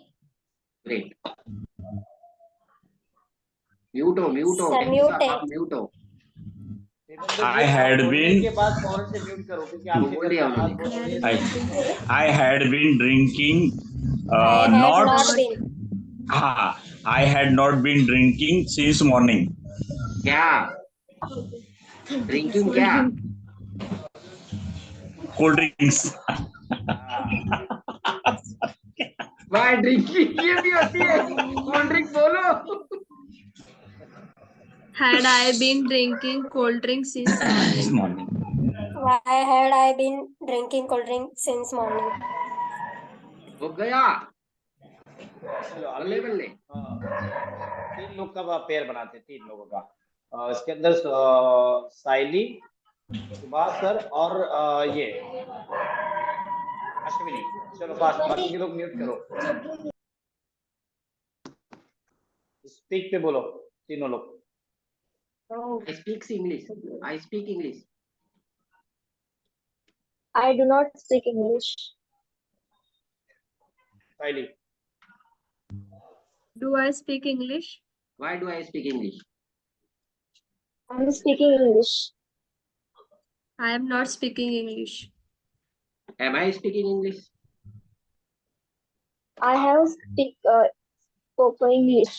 Great. Mute हो सर म्यूट है. आप म्यूट हो. I had been के बाद फौरन से म्यूट करो क्योंकि आपके बोलिए घर में आवाज उन्होंने. बहुत तेज है. I had been drinking I had not not been. I had not been drinking since morning. क्या ड्रिंकिंग क्या? Cold drinks. भाई ड्रिंकिंग ये भी होती है. कोल्ड ड्रिंक बोलो. Had I been drinking cold drink since This morning? morning. Why had I been drinking cold drink since morning? हो गया. चलो बल्ले बल्ले. 3 लोग का पेयर बनाते हैं. 3 लोगों का. इसके अंदर साइली, सुभाष सर और ये अश्विनी. चलो फास्ट. बाकी के लोग म्यूट करो. स्पीक पे बोलो तीनों लोग. I speak English. I speak English. I do not speak English. Saili. Do I speak English? Why do I speak English? I am speaking English. I am not speaking English. Am I speaking English? I have spoken English.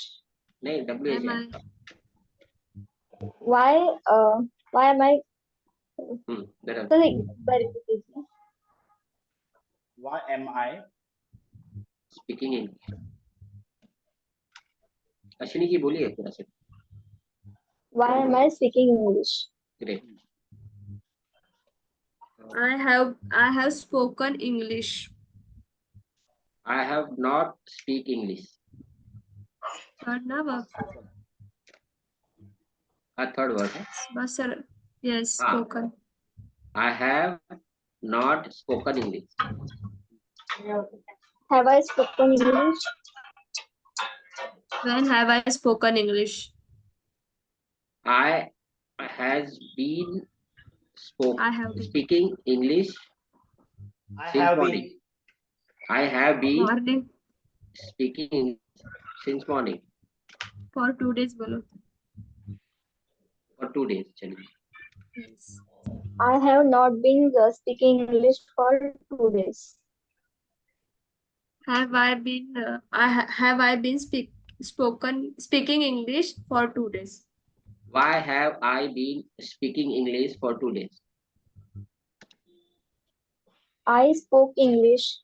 नहीं W Am है. I? Why am I? better. Sorry, very good. Why am I Speaking English. Ashwini ji बोलिए थोड़ा सा. Why am I speaking English? Great. I have spoken English. I have not speak English. Third na verb. Third word है. Bas sir. Yes, हाँ. spoken. I have not spoken English. Have I spoken English? When have I spoken English? I has been I have been. speaking English I since have morning. I have been Morning. speaking English since morning. For 2 days bolo. For 2 days. चलिए. Yes. I have not been speaking English for 2 days. Have I been? Have I been speaking English for 2 days? Why have I been speaking English for 2 days? I spoke English.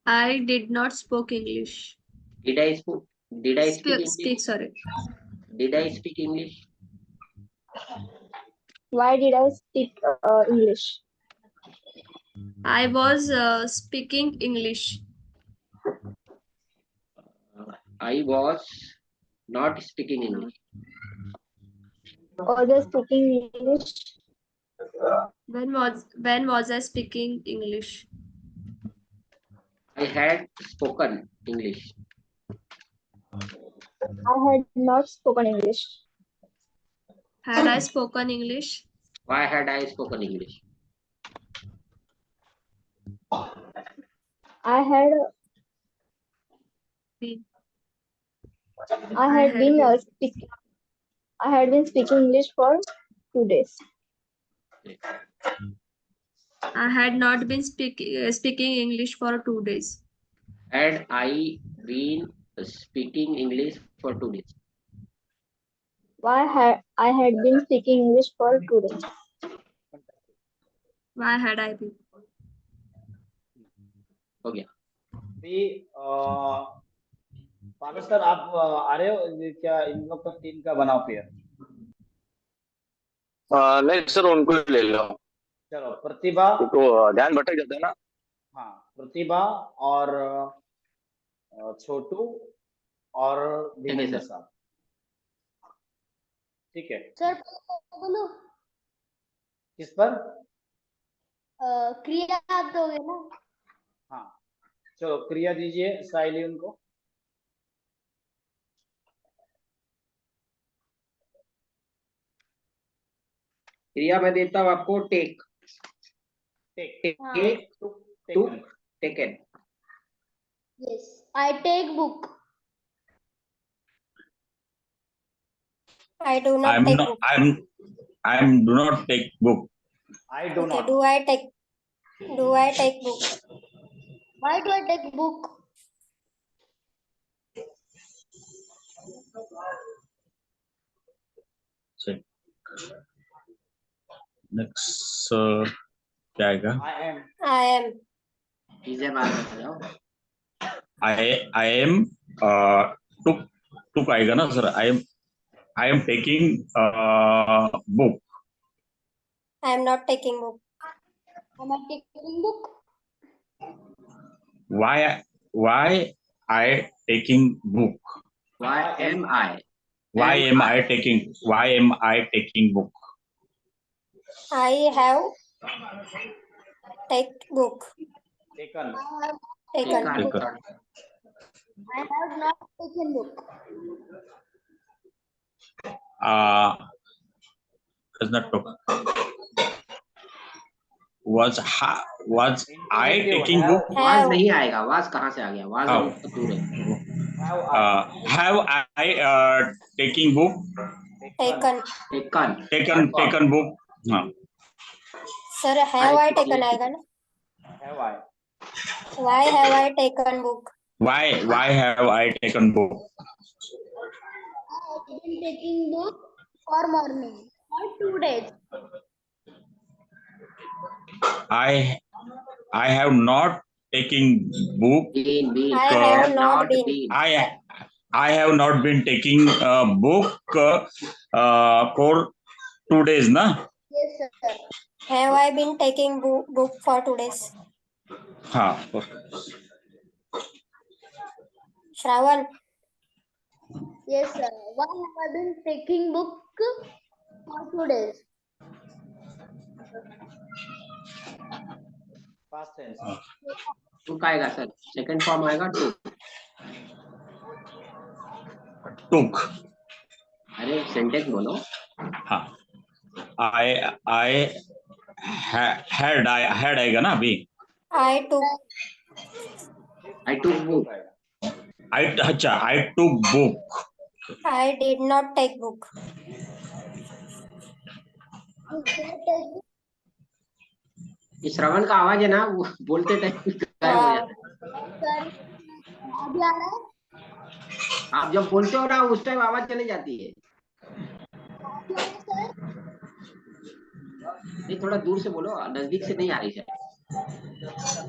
I did not speak English. Did I speak? Did I speak English? Speak, sorry. Did I speak English? Why did I speak English? I was speaking English. I was not speaking English. Was I speaking English? When was I speaking English? I had spoken English. I had not spoken English. Had I spoken English? Why had I spoken English? I had Been. I had been speaking English for 2 days. I had not been speaking English for 2 days. Had I been speaking English for 2 days? Why had I had been speaking English for 2 days? Why had I been? हो गया. भी पारस sir आप आ रहे हो ये क्या इन लोग का 3 का बनाओ पेयर. नहीं सर, उनको ही ले लो. चलो प्रतिभा. तो ध्यान भटक जाता है ना. हाँ प्रतिभा और छोटू और धीरेन्द्र साहब. ठीक है. सर बोलो. किस पर? क्रिया आप दोगे ना? हाँ चलो क्रिया दीजिए साइली उनको. क्रिया मैं देता हूँ आपको take. Take to taken. Yes, I take book. I do not take book. I'm do not take book. I do Okay, not. do I take book? Why do I take book? Check. Next क्या आएगा? I am. चीजें बात कर जाओ. I am took आएगा ना sir? I am taking book. I am not taking book. Am I taking book? Why I taking book? Why am I? Why am I taking book? I have take book. Taken. Taken. I have not taken book. Does not took. Was I taking book? Was नहीं आएगा. Was कहाँ से आ गया? Was तो दूर है. Have I taking book? Taken book. हाँ. Sir, have I taken आएगा ना? Have I? Why have I taken book? Why have I taken book? I have been taking book for morning for 2 days. I have not taking book. I have not been. I have not been taking book for 2 days, na? Yes, sir. Have I been taking book for 2 days? हाँ. Shravan. Yes, sir. Why have I been taking book for 2 days? Past tense. To आएगा sir. Second form आएगा to. Took. अरे sentence बोलो. हाँ. I had आएगा ना अभी? I took book. I took book. I did not take book. ये श्रवण का आवाज है ना, वो बोलते टाइम गायब हो जाता है. अभी आ रहा है? आप जब बोलते हो ना उस टाइम आवाज चली जाती है. नहीं थोड़ा दूर से बोलो, नजदीक से नहीं आ रही शायद।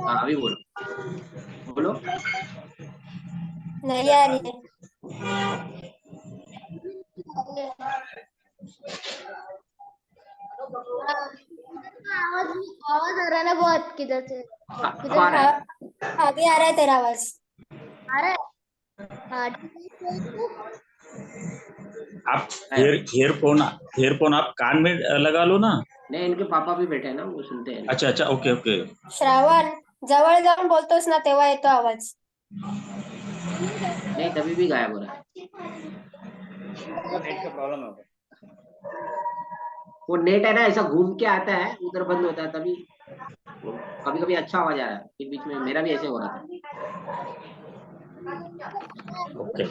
हाँ अभी बोलो बोलो। नहीं आ रही है। आवाज आवाज आ रहा है ना बहुत, किधर से अब आ रहा है। अभी आ रहा है तेरा आवाज। आ रहा है। हाँ आप ईयरफोन आप कान में लगा लो ना। नहीं इनके पापा भी बैठे हैं ना, वो सुनते हैं। अच्छा अच्छा, ओके ओके। श्रावण, जवळ जाऊन बोलतोस ना तेव्हा येतो आवाज. नहीं तभी भी गायब हो रहा है। नेट का प्रॉब्लम होगा। वो नेट है ना ऐसा घूम के आता है, उधर बंद होता है, तभी कभी कभी अच्छा आवाज आ रहा है, फिर बीच में मेरा भी ऐसे हो रहा था। ओके।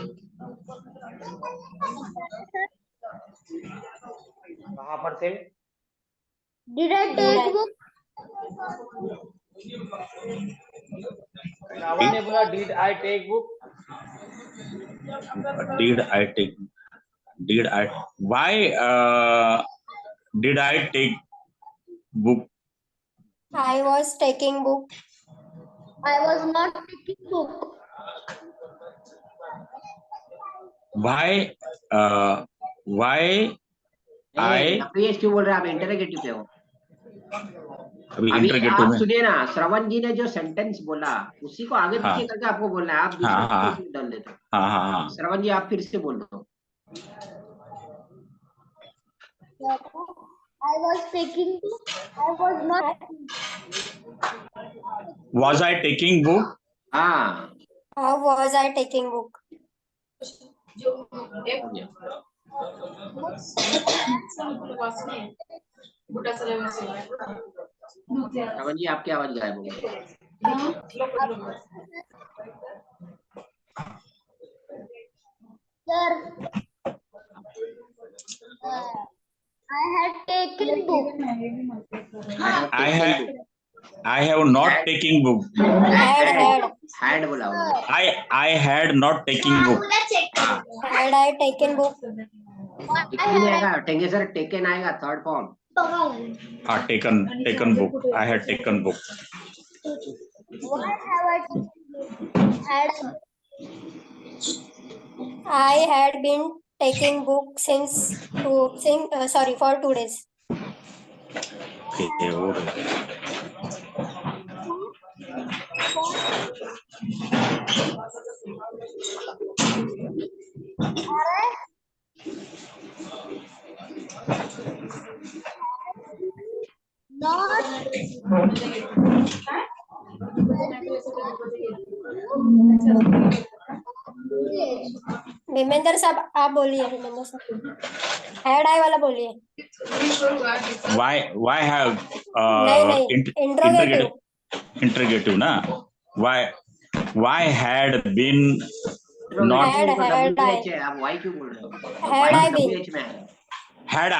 कहाँ पर थे? Did I take book? Shravan ने बोला did I take book. Did I why did I take book? I was taking book. I was not taking book. Why I Priyesh क्यों बोल रहे हैं आप? इंटरोगेटिव पे हो अभी अभी। इंटरगेटिव आप में। सुनिए ना, श्रवण जी ने जो सेंटेंस बोला उसी को आगे हाँ। पीछे करके आपको बोलना है। आप हाँ दूसरा हाँ कुछ डाल देते हो। हाँ हाँ हाँ। श्रवण जी आप फिर से बोल दो। I was taking book. I was not. Was I taking book? हाँ How was I taking book? हो गया। श्रवण जी आपकी आवाज गायब हो गई। Sir, I had taken book. I have not taking book. Had बोला उन्होंने। I had not taking book. Had I taken book? Taking आएगा, टेंगे सर टेकन आएगा third form. Taken book. I had taken book. Why have I taken book? I had been taking book for 2 days. Okay, और विमेंद्र साहब आप बोलिए. विमेंद्र साहब head आई वाला बोलिए. why have नहीं इंट्रोगेटिव. interrogative ना? Why had been not Had I. आप वाई क्यों बोल रहे हो? Had I been. WH में है। had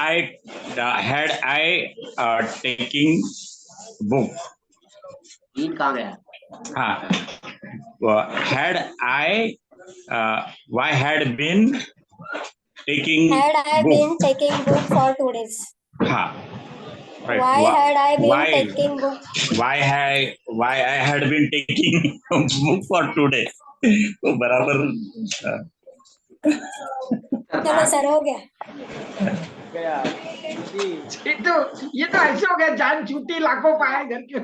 I taking book? तीन कहाँ गया? हाँ, had I why had been taking Had I book? been taking book for 2 days. हाँ, right. Why had I been why taking book? why I had been taking book for today? तो बराबर चलो sir हो गया. गया। ये तो ऐसे हो गया, जान छूटी लाखों पाए घर के।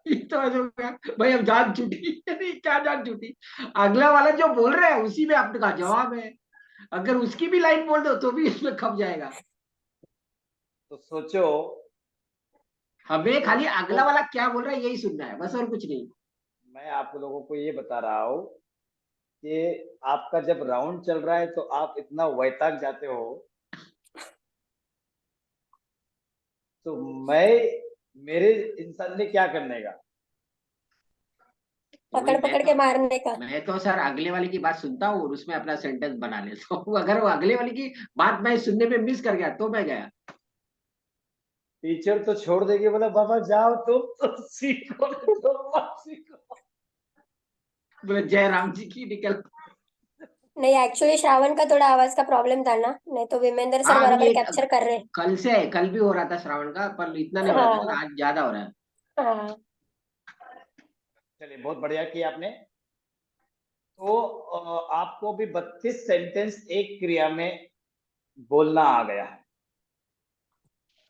ये तो ऐसे हो गया भाई, अब जान छूटी। क्या जान छूटी? अगला वाला जो बोल रहा है उसी में आपका जवाब है। अगर उसकी भी लाइन बोल दो तो भी इसमें खप जाएगा। तो सोचो, हमें खाली अगला वाला क्या बोल रहा है यही सुनना है बस, और कुछ नहीं। मैं आप लोगों को ये बता रहा हूँ कि आपका जब राउंड चल रहा है तो आप इतना वैताग जाते हो, तो मेरे इंसान ने क्या करने का? पकड़ के मारने का. मैं तो सर अगले वाले की बात सुनता हूँ और उसमें अपना सेंटेंस बना लेता हूँ। अगर वो अगले वाले की बात मैं सुनने में मिस कर गया तो मैं गया। टीचर तो छोड़ देगी, बोला बाबा जाओ तुम तो सीखो, तुम मत सीखो। बोले जय राम जी की निकल। नहीं, एक्चुअली श्रावण का थोड़ा आवाज का प्रॉब्लम था ना, नहीं तो विमेंद्र सर हाँ, बराबर ये कैप्चर कर रहे हैं। कल भी हो रहा था श्रावण का, पर इतना नहीं हो रहा था, हाँ आज ज्यादा हो रहा है। हाँ। चलिए, बहुत बढ़िया किया आपने। तो आपको भी 32 सेंटेंस एक क्रिया में बोलना आ गया है,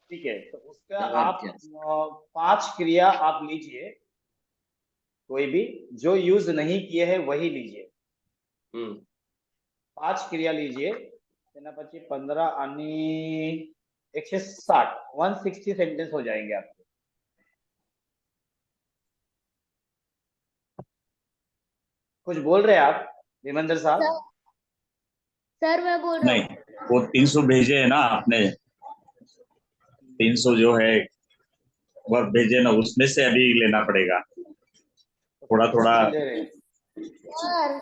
ठीक है। तो उसका आप जबरदस्त। 5 क्रिया आप लीजिए, कोई भी जो यूज नहीं किए हैं वही लीजिए। 5 क्रिया लीजिए, सेनापति 15 आणि 160 160 सेंटेंस हो जाएंगे आपके। कुछ बोल रहे हैं आप विमेंद्र साहब? सर मैं बोल रहा नहीं, हूँ। वो 300 भेजे है ना आपने, 300 जो है वह भेजे ना, उसमें से अभी लेना पड़ेगा थोड़ा थोड़ा। दे रहे हैं। सर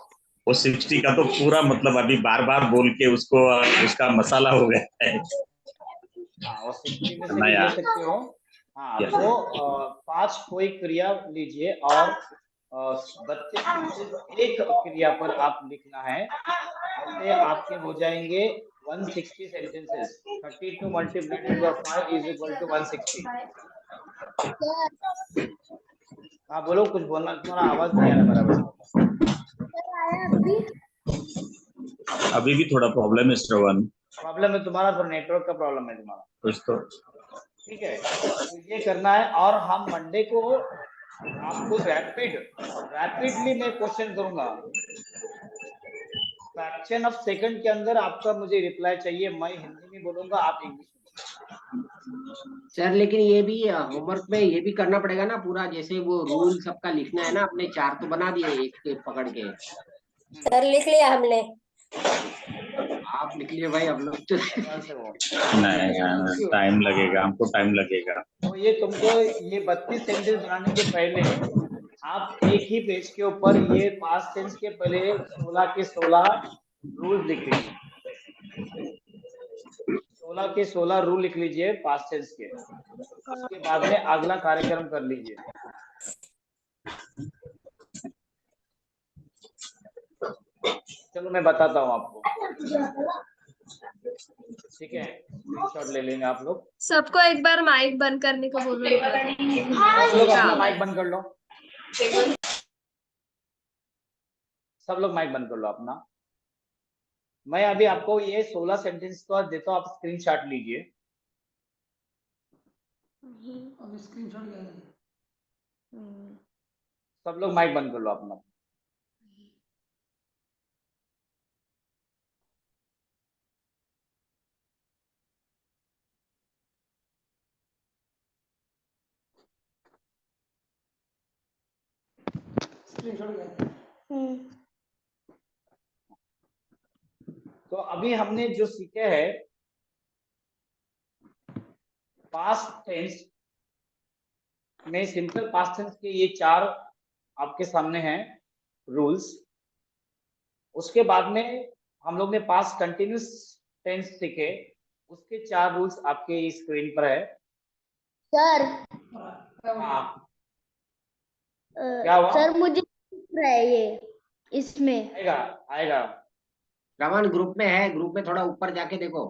वो 60 का तो पूरा मतलब अभी बार बार बोल के उसको उसका मसाला हो गया है हाँ, वो 60 में से भी नया। ले सकते हो। हाँ, Yes. तो 5 कोई क्रिया लीजिए और 32 सेंटेंस एक क्रिया पर आप लिखना है। ऐसे आपके हो जाएंगे 160 sentences. 32 multiplied by 5 is equal to 160। हाँ बोलो, कुछ बोलना, तुम्हारा आवाज नहीं आ रहा बराबर। आया अभी? अभी भी थोड़ा प्रॉब्लम है श्रवण, प्रॉब्लम है तुम्हारा, थोड़ा नेटवर्क का प्रॉब्लम है तुम्हारा, कुछ तो। ठीक है। तो ये करना है, और हम मंडे को आपको रैपिडली मैं क्वेश्चन करूंगा। फ्रैक्शन ऑफ सेकंड के अंदर आपका मुझे रिप्लाई चाहिए। मैं हिंदी में बोलूंगा, आप इंग्लिश में। सर लेकिन ये भी होमवर्क में ये भी करना पड़ेगा ना पूरा, जैसे वो रूल सबका लिखना है ना, अपने 4 तो बना दिए एक के पकड़ के। सर लिख लिया हमने। आप लिख लिए भाई, हम लोग तो नहीं, टाइम लगेगा, हमको टाइम लगेगा। तो ये तुमको ये 32 सेंटेंस बनाने के पहले आप एक ही पेज के ऊपर ये पास्ट टेंस के पहले 16 के 16 रूल लिख लीजिए। 16 के 16 रूल लिख लीजिए पास्ट टेंस के। उसके बाद में अगला कार्यक्रम कर लीजिए। चलो मैं बताता हूँ आपको, ठीक है। स्क्रीनशॉट ले लेंगे आप लोग। सबको एक बार माइक बंद करने को बोलो एक बार। सब लोग अपना माइक बंद कर लो, सब लोग माइक बंद कर लो अपना। मैं अभी आपको ये 16 सेंटेंस का देता हूँ, आप स्क्रीनशॉट लीजिए। सब लोग माइक बंद कर लो अपना। तो अभी हमने जो सीखे हैं पास्ट टेंस में, सिंपल पास्ट टेंस के ये 4 आपके सामने हैं रूल्स। उसके बाद में हम लोग ने पास्ट कंटिन्यूस टेंस सीखे, उसके 4 रूल्स आपके स्क्रीन पर है। सर हाँ, क्या हुआ? सर मुझे दिख रहा है ये इसमें। आएगा आएगा। रमन ग्रुप में है, ग्रुप में थोड़ा ऊपर जाके देखो।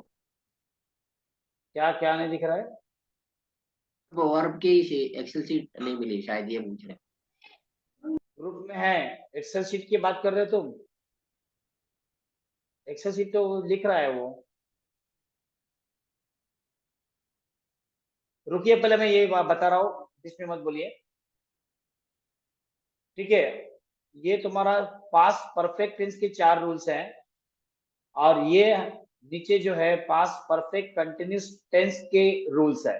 क्या क्या नहीं दिख रहा है? वो वर्ब की एक्सेल शीट नहीं मिली शायद, ये पूछ रहे हैं। ग्रुप में है। एक्सेल शीट की बात कर रहे हो तुम? एक्सेल शीट तो लिख रहा है वो। रुकिए, पहले मैं ये बता रहा हूँ, इसमें मत बोलिए, ठीक है। ये तुम्हारा पास्ट परफेक्ट टेंस के 4 रूल्स हैं, और ये नीचे जो है पास्ट परफेक्ट कंटिन्यूस टेंस के रूल्स है।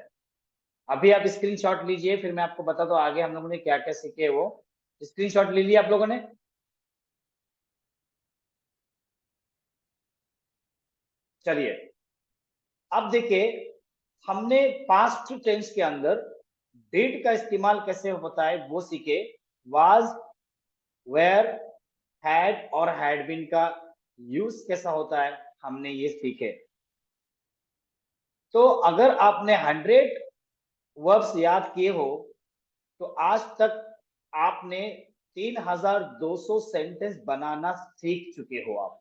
अभी आप स्क्रीनशॉट लीजिए, फिर मैं आपको बताता हूँ आगे हम लोगों ने क्या क्या सीखे। वो स्क्रीनशॉट ले लिया आप लोगों ने? चलिए, अब देखिए, हमने पास्ट टेंस के अंदर डिड का इस्तेमाल कैसे होता है वो सीखे। वाज, वेयर, हैड और हैड बीन का यूज कैसा होता है हमने ये सीखे। तो अगर आपने 100 वर्ब्स याद किए हो तो आज तक आपने 3200 सेंटेंस बनाना सीख चुके हो आप।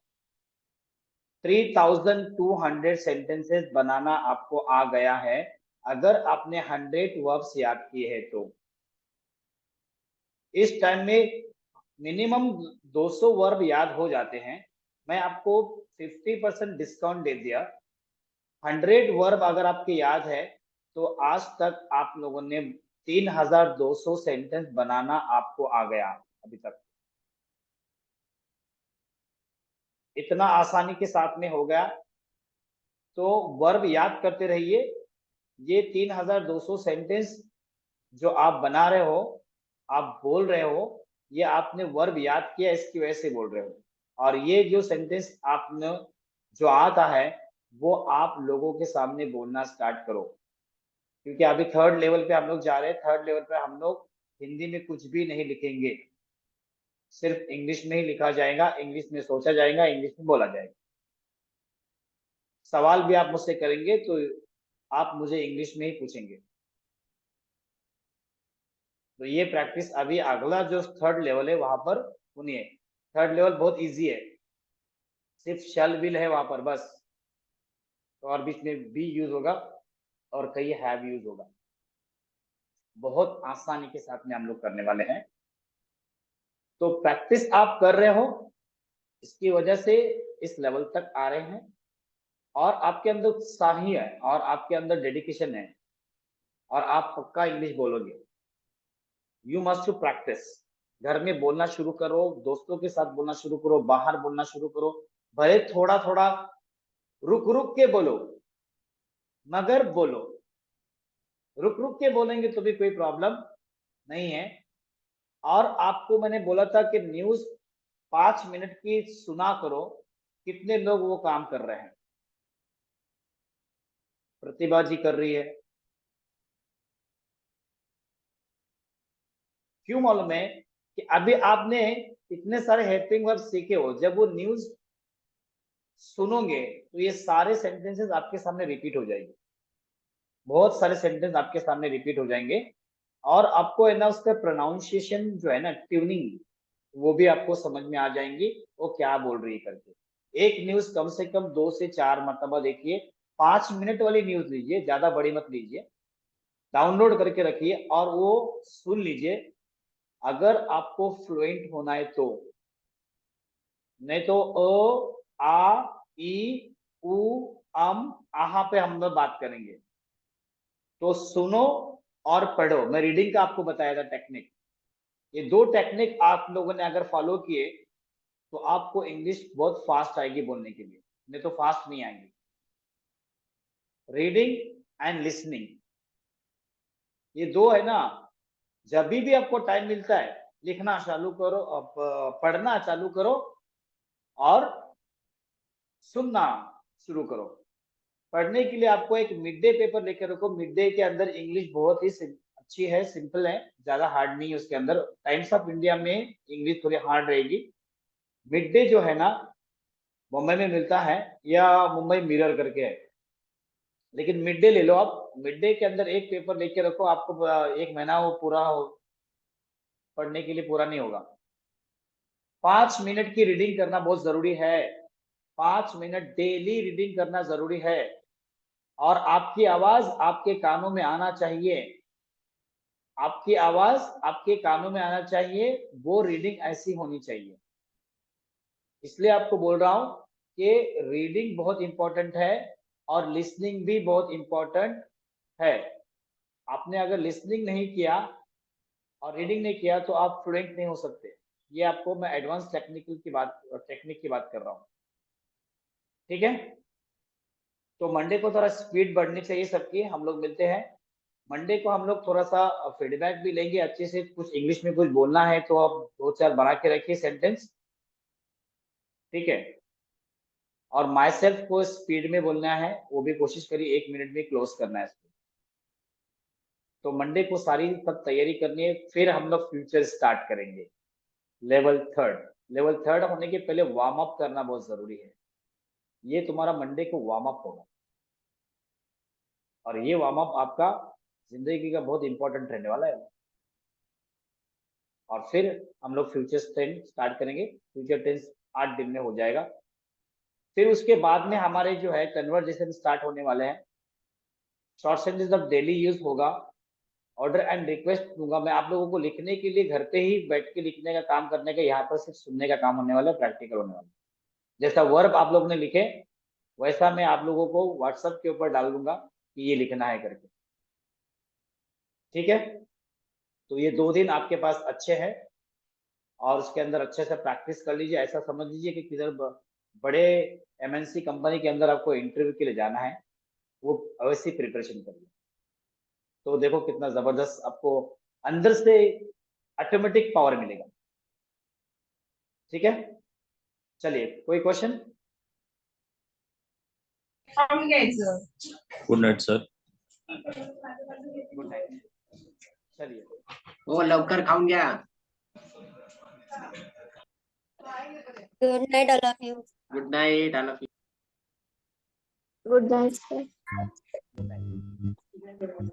3200 सेंटेंसेस बनाना आपको आ गया है अगर आपने 100 वर्ब्स याद किए हैं तो। इस टाइम में मिनिमम 200 वर्ब याद हो जाते हैं। मैं आपको 50% डिस्काउंट दे दिया। 100 वर्ब अगर आपके याद है तो आज तक आप लोगों ने 3200 सेंटेंस बनाना आपको आ गया अभी तक। इतना आसानी के साथ में हो गया। तो वर्ब याद करते रहिए। ये 3200 सेंटेंस जो आप बना रहे हो, आप बोल रहे हो, ये आपने वर्ब याद किया, इसकी वजह से बोल रहे हो। और ये जो सेंटेंस आपने जो आता है वो आप लोगों के सामने बोलना स्टार्ट करो, क्योंकि अभी 3rd लेवल पे हम लोग जा रहे हैं। 3rd लेवल पे हम लोग हिंदी में कुछ भी नहीं लिखेंगे, सिर्फ इंग्लिश में ही लिखा जाएगा, इंग्लिश में सोचा जाएगा, इंग्लिश में बोला जाएगा। सवाल भी आप मुझसे करेंगे तो आप मुझे इंग्लिश में ही पूछेंगे। तो ये प्रैक्टिस अभी अगला जो 3rd लेवल है वहां पर सुनिए। 3rd लेवल बहुत इजी है, सिर्फ शैल विल है वहां पर बस, तो और बीच में बी यूज होगा और कहीं हैव यूज होगा। बहुत आसानी के साथ में हम लोग करने वाले हैं। तो प्रैक्टिस आप कर रहे हो, इसकी वजह से इस लेवल तक आ रहे हैं। और आपके अंदर उत्साह है और आपके अंदर डेडिकेशन है और आप पक्का इंग्लिश बोलोगे। You must to practice. घर में बोलना शुरू करो, दोस्तों के साथ बोलना शुरू करो, बाहर बोलना शुरू करो। भले थोड़ा थोड़ा रुक रुक के बोलो, मगर बोलो। रुक रुक के बोलेंगे तो भी कोई प्रॉब्लम नहीं है। और आपको मैंने बोला था कि न्यूज 5 मिनट की सुना करो। कितने लोग वो काम कर रहे हैं? प्रतिभा जी कर रही है। क्यों मालूम है? कि अभी आपने इतने सारे हेल्पिंग वर्ब सीखे हो, जब वो न्यूज सुनोगे तो ये सारे सेंटेंसेस आपके सामने रिपीट हो जाएंगे। बहुत सारे सेंटेंस आपके सामने रिपीट हो जाएंगे और आपको है ना उसका प्रोनाउंसिएशन जो है ना, ट्यूनिंग, वो भी आपको समझ में आ जाएंगी वो क्या बोल रही है करके। एक न्यूज कम से कम 2 से 4 मरतबा देखिए। 5 मिनट वाली न्यूज लीजिए, ज्यादा बड़ी मत लीजिए, डाउनलोड करके रखिए और वो सुन लीजिए। अगर आपको फ्लुएंट होना है तो, नहीं तो अ आ ई उ आहा पे हम लोग बात करेंगे। तो सुनो और पढ़ो। मैं रीडिंग का आपको बताया था टेक्निक। ये 2 टेक्निक आप लोगों ने अगर फॉलो किए तो आपको इंग्लिश बहुत फास्ट आएगी बोलने के लिए, नहीं तो फास्ट नहीं आएगी। रीडिंग एंड लिसनिंग, ये 2 है ना। जब भी आपको टाइम मिलता है लिखना चालू करो, पढ़ना चालू करो और सुनना शुरू करो। पढ़ने के लिए आपको एक मिड डे पेपर लेकर रखो। मिड डे के अंदर इंग्लिश बहुत ही अच्छी है, सिंपल है, ज्यादा हार्ड नहीं है उसके अंदर। टाइम्स ऑफ इंडिया में इंग्लिश थोड़ी हार्ड रहेगी। मिड डे जो है ना मुंबई में मिलता है, या मुंबई मिरर करके है, लेकिन मिड डे ले लो आप। मिड डे के अंदर एक पेपर लेके रखो, आपको 1 महीना वो पूरा पढ़ने के लिए पूरा नहीं होगा। 5 मिनट की रीडिंग करना बहुत जरूरी है। 5 मिनट डेली रीडिंग करना जरूरी है। और आपकी आवाज आपके कानों में आना चाहिए। आपकी आवाज आपके कानों में आना चाहिए, वो रीडिंग ऐसी होनी चाहिए। इसलिए आपको बोल रहा हूं कि रीडिंग बहुत इंपॉर्टेंट है और लिसनिंग भी बहुत इंपॉर्टेंट है। आपने अगर लिसनिंग नहीं किया और रीडिंग नहीं किया तो आप फ्लुएंट नहीं हो सकते। ये आपको मैं एडवांस टेक्निक की बात कर रहा हूँ। ठीक है? तो मंडे को थोड़ा स्पीड बढ़नी चाहिए सबकी। हम लोग मिलते हैं मंडे को। हम लोग थोड़ा सा फीडबैक भी लेंगे अच्छे से। कुछ इंग्लिश में कुछ बोलना है तो आप 2-4 बना के रखिए सेंटेंस, ठीक है? और माई सेल्फ को स्पीड में बोलना है, वो भी कोशिश करिए 1 मिनट में क्लोज करना है इसको। तो मंडे को सारी सब तैयारी करनी है, फिर हम लोग फ्यूचर स्टार्ट करेंगे। लेवल 3 होने के पहले वार्म अप करना बहुत जरूरी है। ये तुम्हारा मंडे को वार्म अप होगा और ये वार्म अप आपका जिंदगी का बहुत इंपॉर्टेंट रहने वाला है। और फिर हम लोग फ्यूचर टेंस स्टार्ट करेंगे। फ्यूचर टेंस 8 दिन में हो जाएगा। फिर उसके बाद में हमारे जो है कन्वर्जेशन स्टार्ट होने वाले हैं। Short sentence of daily use होगा। ऑर्डर एंड रिक्वेस्ट दूंगा मैं आप लोगों को लिखने के लिए, घर पे ही बैठ के लिखने का काम करने का, यहाँ पर सिर्फ सुनने का काम होने वाला है, प्रैक्टिकल होने वाला है। जैसा वर्ब आप लोग ने लिखे वैसा मैं आप लोगों को व्हाट्सएप के ऊपर डाल दूंगा कि ये लिखना है करके। ठीक है, तो ये 2 दिन आपके पास अच्छे हैं और उसके अंदर अच्छे से प्रैक्टिस कर लीजिए। ऐसा समझ लीजिए कि किधर बड़े एमएनसी कंपनी के अंदर आपको इंटरव्यू के लिए जाना है, वो अवश्य प्रिपरेशन करिए। तो देखो कितना जबरदस्त आपको अंदर से ऑटोमेटिक पावर मिलेगा। ठीक है, चलिए कोई क्वेश्चन? खाऊन घ्यायचं. Good night sir. Good night. चलिए हो लवकर खाऊन घ्या. Good night, all of you. Good night all of you. Good night, sir. Good night.